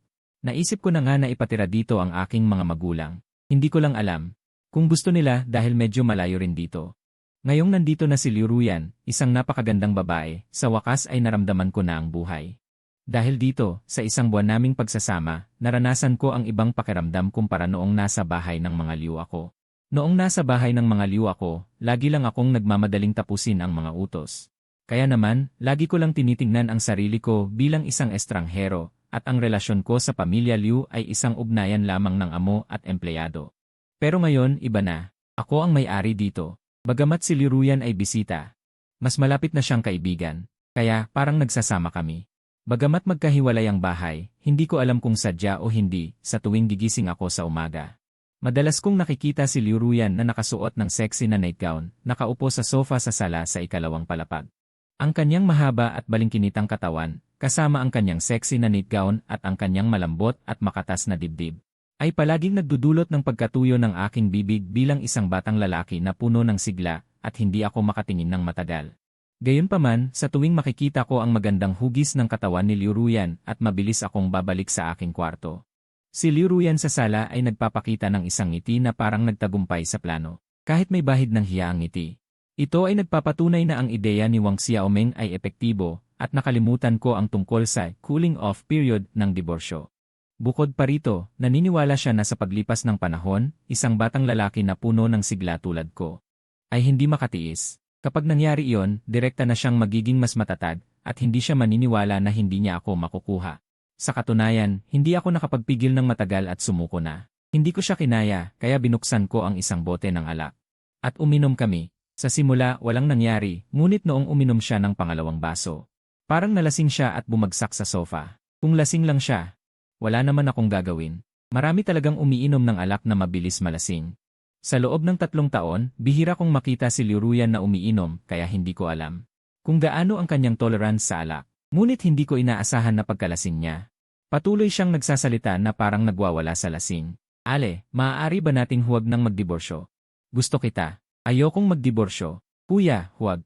Naisip ko na nga na ipatira dito ang aking mga magulang. Hindi ko lang alam kung gusto nila dahil medyo malayo rin dito. Ngayong nandito na si Liu Ruyan, isang napakagandang babae, sa wakas ay naramdaman ko na ang buhay. Dahil dito, sa isang buwan naming pagsasama, naranasan ko ang ibang pakiramdam kumpara noong nasa bahay ng mga liw ako. Noong nasa bahay ng mga liw ako, lagi lang akong nagmamadaling tapusin ang mga utos. Kaya naman, lagi ko lang tinitingnan ang sarili ko bilang isang estranghero, at ang relasyon ko sa pamilya Liu ay isang ugnayan lamang ng amo at empleyado. Pero ngayon, iba na. Ako ang may-ari dito. Bagamat si Liu Ruyan ay bisita, mas malapit na siyang kaibigan, kaya parang nagsasama kami. Bagamat magkahiwalay ang bahay, hindi ko alam kung sadya o hindi sa tuwing gigising ako sa umaga. Madalas kong nakikita si Liu Ruyan na nakasuot ng sexy na nightgown, nakaupo sa sofa sa sala sa ikalawang palapag. Ang kanyang mahaba at balingkinitang katawan, kasama ang kanyang sexy na nightgown at ang kanyang malambot at makatas na dibdib, ay palaging nagdudulot ng pagkatuyo ng aking bibig bilang isang batang lalaki na puno ng sigla at hindi ako makatingin ng matagal. Gayunpaman, sa tuwing makikita ko ang magandang hugis ng katawan ni Liu Ruyan at mabilis akong babalik sa aking kwarto. Si Liu Ruyan sa sala ay nagpapakita ng isang ngiti na parang nagtagumpay sa plano, kahit may bahid ng hiya ang ngiti. Ito ay nagpapatunay na ang ideya ni Wang Xiaoming ay epektibo at nakalimutan ko ang tungkol sa cooling-off period ng diborsyo. Bukod pa rito, naniniwala siya na sa paglipas ng panahon, isang batang lalaki na puno ng sigla tulad ko ay hindi makatiis. Kapag nangyari iyon, direkta na siyang magiging mas matatag at hindi siya maniniwala na hindi niya ako makukuha. Sa katunayan, hindi ako nakapagpigil ng matagal at sumuko na. Hindi ko siya kinaya, kaya binuksan ko ang isang bote ng alak. At uminom kami. Sa simula, walang nangyari, ngunit noong uminom siya ng pangalawang baso, parang nalasing siya at bumagsak sa sofa. Kung lasing lang siya, wala naman akong gagawin. Marami talagang umiinom ng alak na mabilis malasing. Sa loob ng 3 taon, bihira kong makita si Liu Ruyan na umiinom, kaya hindi ko alam kung gaano ang kanyang tolerance sa alak. Ngunit hindi ko inaasahan na pagkalasing niya. Patuloy siyang nagsasalita na parang nagwawala sa lasing. Ale, maaari ba nating huwag nang magdiborsyo? Gusto kita. Ayokong magdiborsyo. Kuya, huwag.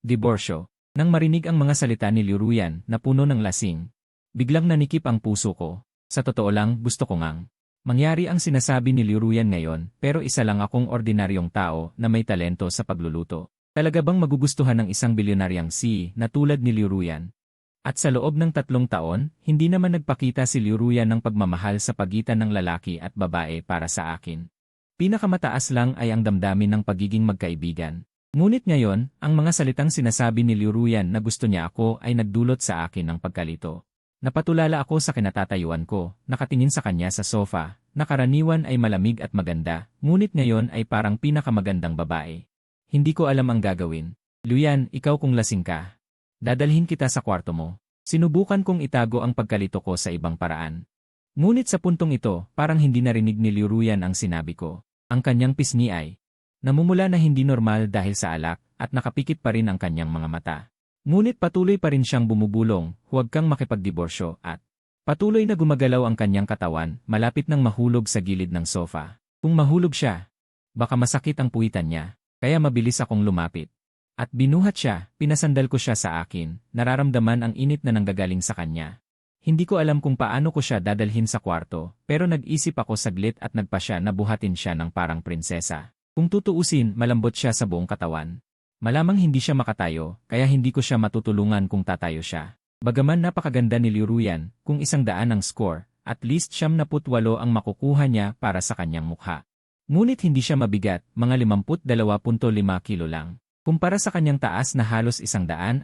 Diborsyo. Nang marinig ang mga salita ni Liu Ruyan na puno ng lasing, biglang nanikip ang puso ko. Sa totoo lang, gusto ko ngang mangyari ang sinasabi ni Liu Ruyan ngayon, pero isa lang akong ordinaryong tao na may talento sa pagluluto. Talaga bang magugustuhan ng isang bilyonaryang CEO na tulad ni Liu Ruyan? At sa loob ng 3 taon, hindi naman nagpakita si Liu Ruyan ng pagmamahal sa pagitan ng lalaki at babae para sa akin. Pinakamataas lang ay ang damdamin ng pagiging magkaibigan. Ngunit ngayon, ang mga salitang sinasabi ni Liu Ruyan na gusto niya ako ay nagdulot sa akin ng pagkalito. Napatulala ako sa kinatatayuan ko, nakatingin sa kanya sa sofa, na karaniwan ay malamig at maganda, ngunit ngayon ay parang pinakamagandang babae. Hindi ko alam ang gagawin. Luyan, ikaw kung lasing ka, dadalhin kita sa kwarto mo. Sinubukan kong itago ang pagkalito ko sa ibang paraan. Ngunit sa puntong ito, parang hindi narinig ni Liu Ruyan ang sinabi ko. Ang kanyang pisngi ay namumula na hindi normal dahil sa alak at nakapikit pa rin ang kanyang mga mata. Ngunit patuloy pa rin siyang bumubulong, huwag kang makipagdiborsyo at patuloy na gumagalaw ang kanyang katawan, malapit nang mahulog sa gilid ng sofa. Kung mahulog siya, baka masakit ang puwitan niya, kaya mabilis akong lumapit. At binuhat siya, pinasandal ko siya sa akin, nararamdaman ang init na nanggagaling sa kanya. Hindi ko alam kung paano ko siya dadalhin sa kwarto, pero nag-isip ako saglit at nagpa siya na buhatin siya ng parang prinsesa. Kung tutuusin, malambot siya sa buong katawan. Malamang hindi siya makatayo, kaya hindi ko siya matutulungan kung tatayo siya. Bagaman napakaganda ni Liu Ruyan, kung 100 ang score, at least 78 ang makukuha niya para sa kanyang mukha. Ngunit hindi siya mabigat, mga 52.5 kilo lang. Kumpara sa kanyang taas na halos 170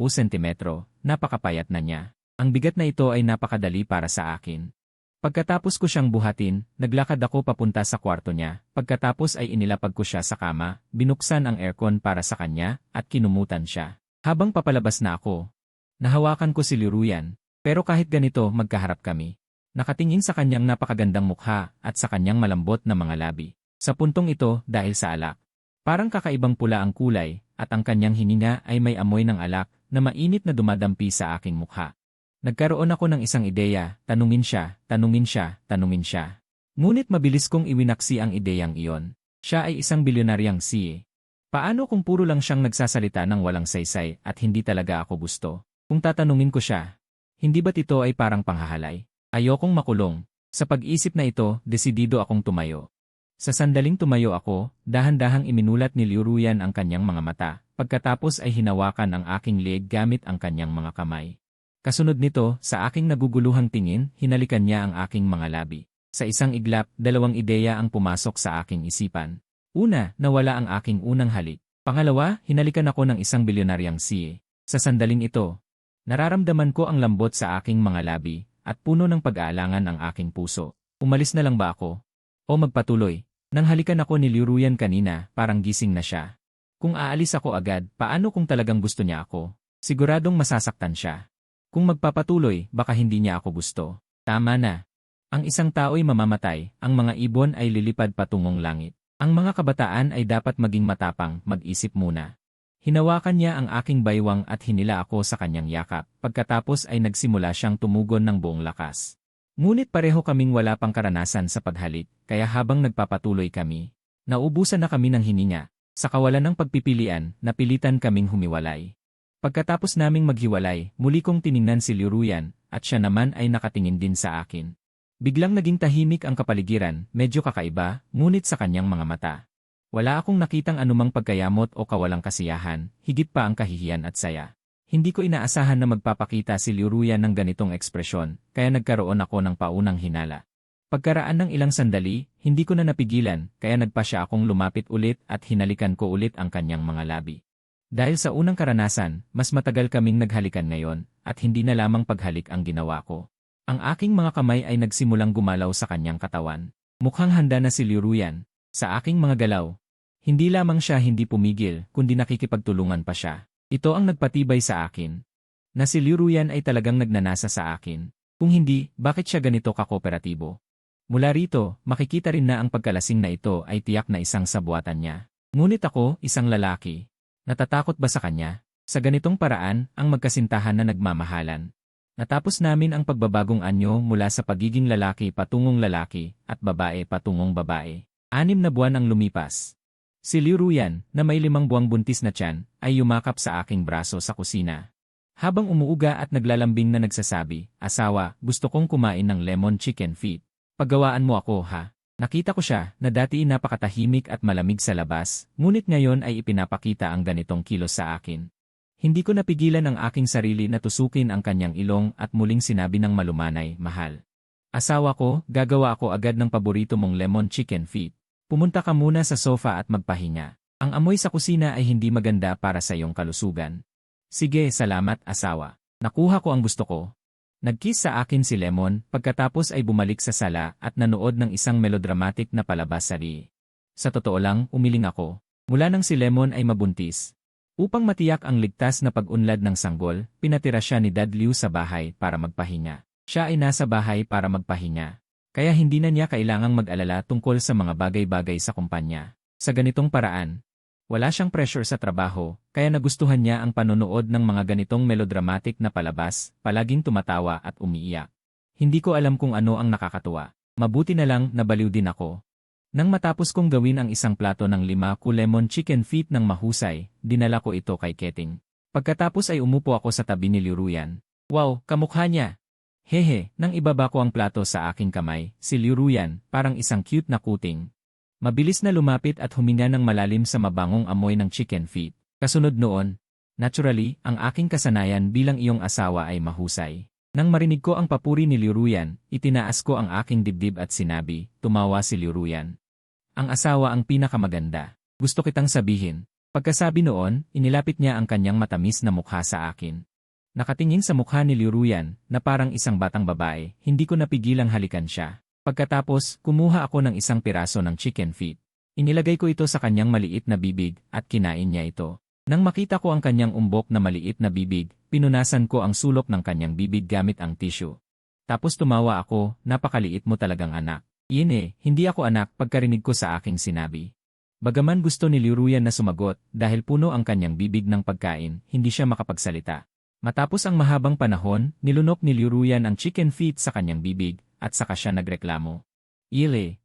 sentimetro, napakapayat na niya. Ang bigat na ito ay napakadali para sa akin. Pagkatapos ko siyang buhatin, naglakad ako papunta sa kwarto niya. Pagkatapos ay inilapag ko siya sa kama, binuksan ang aircon para sa kanya, at kinumutan siya. Habang papalabas na ako, nahawakan ko si Liu Ruyan. Pero kahit ganito magkaharap kami, Nakatingin sa kanyang napakagandang mukha at sa kanyang malambot na mga labi. Sa puntong ito dahil sa alak. Parang kakaibang pula ang kulay at ang kanyang hininga ay may amoy ng alak na mainit na dumadampi sa aking mukha. Nagkaroon ako ng isang ideya, tanungin siya, tanungin siya, tanungin siya. Ngunit mabilis kong iwinaksi ang ideyang iyon. Siya ay isang bilyonaryang CEO. Paano kung puro lang siyang nagsasalita ng walang saysay at hindi talaga ako gusto? Kung tatanungin ko siya, hindi ba't ito ay parang panghahalay? Ayokong makulong. Sa pag-isip na ito, desidido akong tumayo. Sa sandaling tumayo ako, dahan-dahang iminulat ni Liu Ruyan ang kanyang mga mata, pagkatapos ay hinawakan ang aking leeg gamit ang kanyang mga kamay. Kasunod nito, sa aking naguguluhang tingin, hinalikan niya ang aking mga labi. Sa isang iglap, dalawang ideya ang pumasok sa aking isipan. Una, nawala ang aking unang halik. Pangalawa, hinalikan ako ng isang bilyonaryang CEO. Sa sandaling ito, nararamdaman ko ang lambot sa aking mga labi at puno ng pag-aalangan ang aking puso. Umalis na lang ba ako? O magpatuloy? Nang halikan ako ni Liu Ruyan kanina, parang gising na siya. Kung aalis ako agad, paano kung talagang gusto niya ako? Siguradong masasaktan siya. Kung magpapatuloy, baka hindi niya ako gusto. Tama na. Ang isang tao'y mamamatay, ang mga ibon ay lilipad patungong langit. Ang mga kabataan ay dapat maging matapang, mag-isip muna. Hinawakan niya ang aking baywang at hinila ako sa kanyang yakap, pagkatapos ay nagsimula siyang tumugon ng buong lakas. Ngunit pareho kaming wala pang karanasan sa paghalik, kaya habang nagpapatuloy kami, naubusan na kami ng hininga. Sa kawalan ng pagpipilian, napilitan kaming humiwalay. Pagkatapos naming maghiwalay, muli kong tiningnan si Liu Ruyan, at siya naman ay nakatingin din sa akin. Biglang naging tahimik ang kapaligiran, medyo kakaiba, ngunit sa kanyang mga mata. Wala akong nakitang anumang pagkayamot o kawalang kasiyahan, higit pa ang kahihiyan at saya. Hindi ko inaasahan na magpapakita si Liu Ruyan ng ganitong ekspresyon, kaya nagkaroon ako ng paunang hinala. Pagkaraan ng ilang sandali, hindi ko na napigilan, kaya nagpa siya akong lumapit ulit at hinalikan ko ulit ang kanyang mga labi. Dahil sa unang karanasan, mas matagal kaming naghalikan ngayon, at hindi na lamang paghalik ang ginawa ko. Ang aking mga kamay ay nagsimulang gumalaw sa kanyang katawan. Mukhang handa na si Liu Ruyan. Sa aking mga galaw, hindi lamang siya hindi pumigil, kundi nakikipagtulungan pa siya. Ito ang nagpatibay sa akin. Na si Liu Ruyan ay talagang nagnanasa sa akin. Kung hindi, bakit siya ganito kakooperatibo? Mula rito, makikita rin na ang pagkalasing na ito ay tiyak na isang sabuatan niya. Ngunit ako, isang lalaki. Natatakot ba sa kanya? Sa ganitong paraan, ang magkasintahan na nagmamahalan. Natapos namin ang pagbabagong anyo mula sa pagiging lalaki patungong lalaki at babae patungong babae. 6 na buwan ang lumipas. Si Liu Ruyan, na may 5 buwang buntis na tiyan, ay yumakap sa aking braso sa kusina. Habang umuuga at naglalambing na nagsasabi, "Asawa, gusto kong kumain ng lemon chicken feet. Paggawaan mo ako ha?" Nakita ko siya na dati napakatahimik at malamig sa labas, ngunit ngayon ay ipinapakita ang ganitong kilos sa akin. Hindi ko napigilan ang aking sarili na tusukin ang kanyang ilong at muling sinabi ng malumanay, "Mahal. Asawa ko, gagawa ako agad ng paborito mong lemon chicken feet. Pumunta ka muna sa sofa at magpahinga. Ang amoy sa kusina ay hindi maganda para sa iyong kalusugan." "Sige, salamat asawa. Nakuha ko ang gusto ko." Nagkiss sa akin si Lemon, pagkatapos ay bumalik sa sala at nanood ng isang melodramatic na palabas sa Ri. Sa totoo lang, umiling ako. Mula nang si Lemon ay mabuntis. Upang matiyak ang ligtas na pag-unlad ng sanggol, pinatira siya ni Dad Liu sa bahay para magpahinga. Siya ay nasa bahay para magpahinga. Kaya hindi na niya kailangang mag-alala tungkol sa mga bagay-bagay sa kumpanya. Sa ganitong paraan, wala siyang pressure sa trabaho, kaya nagustuhan niya ang panonood ng mga ganitong melodramatic na palabas, palaging tumatawa at umiiyak. Hindi ko alam kung ano ang nakakatuwa. Mabuti na lang nabaliw din ako. Nang matapos kong gawin ang isang plato ng 5 lemon chicken feet ng mahusay, dinala ko ito kay Keting. Pagkatapos ay umupo ako sa tabi ni Liu Ruyan. "Wow, kamukha niya." Hehe, nang ibaba ko ang plato sa aking kamay, si Liu Ruyan, parang isang cute na kuting. Mabilis na lumapit at huminga ng malalim sa mabangong amoy ng chicken feet. Kasunod noon, naturally, ang aking kasanayan bilang iyong asawa ay mahusay. Nang marinig ko ang papuri ni Liu Ruyan, itinaas ko ang aking dibdib at sinabi, tumawa si Liu Ruyan. "Ang asawa ang pinakamaganda. Gusto kitang sabihin." Pagkasabi noon, inilapit niya ang kanyang matamis na mukha sa akin. Nakatingin sa mukha ni Liu Ruyan, na parang isang batang babae, hindi ko napigilang halikan siya. Pagkatapos, kumuha ako ng isang piraso ng chicken feet. Inilagay ko ito sa kanyang maliit na bibig at kinain niya ito. Nang makita ko ang kanyang umbok na maliit na bibig, pinunasan ko ang sulok ng kanyang bibig gamit ang tissue. Tapos tumawa ako, napakaliit mo talagang anak. Iyan hindi ako anak pagkarinig ko sa aking sinabi. Bagaman gusto ni Liu Ruyan na sumagot dahil puno ang kanyang bibig ng pagkain, hindi siya makapagsalita. Matapos ang mahabang panahon, nilunok ni Liu Ruyan ang chicken feet sa kanyang bibig at saka siya nagreklamo.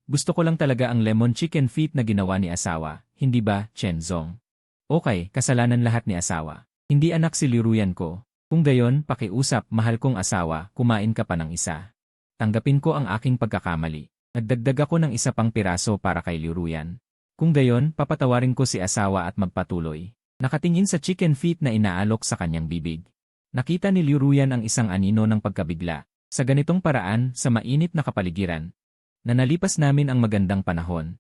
Gusto ko lang talaga ang lemon chicken feet na ginawa ni asawa, hindi ba, Chen Zong? Okay, kasalanan lahat ni asawa. Hindi anak si Liu Ruyan ko. Kung gayon, pakiusap, mahal kong asawa, kumain ka pa ng isa. Tanggapin ko ang aking pagkakamali. Nagdagdag ako ng isa pang piraso para kay Liu Ruyan. Kung gayon, papatawarin ko si asawa at magpatuloy. Nakatingin sa chicken feet na inaalok sa kanyang bibig. Nakita ni Liu Ruyan ang isang anino ng pagkabigla. Sa ganitong paraan, sa mainit na kapaligiran, nanalipas namin ang magandang panahon.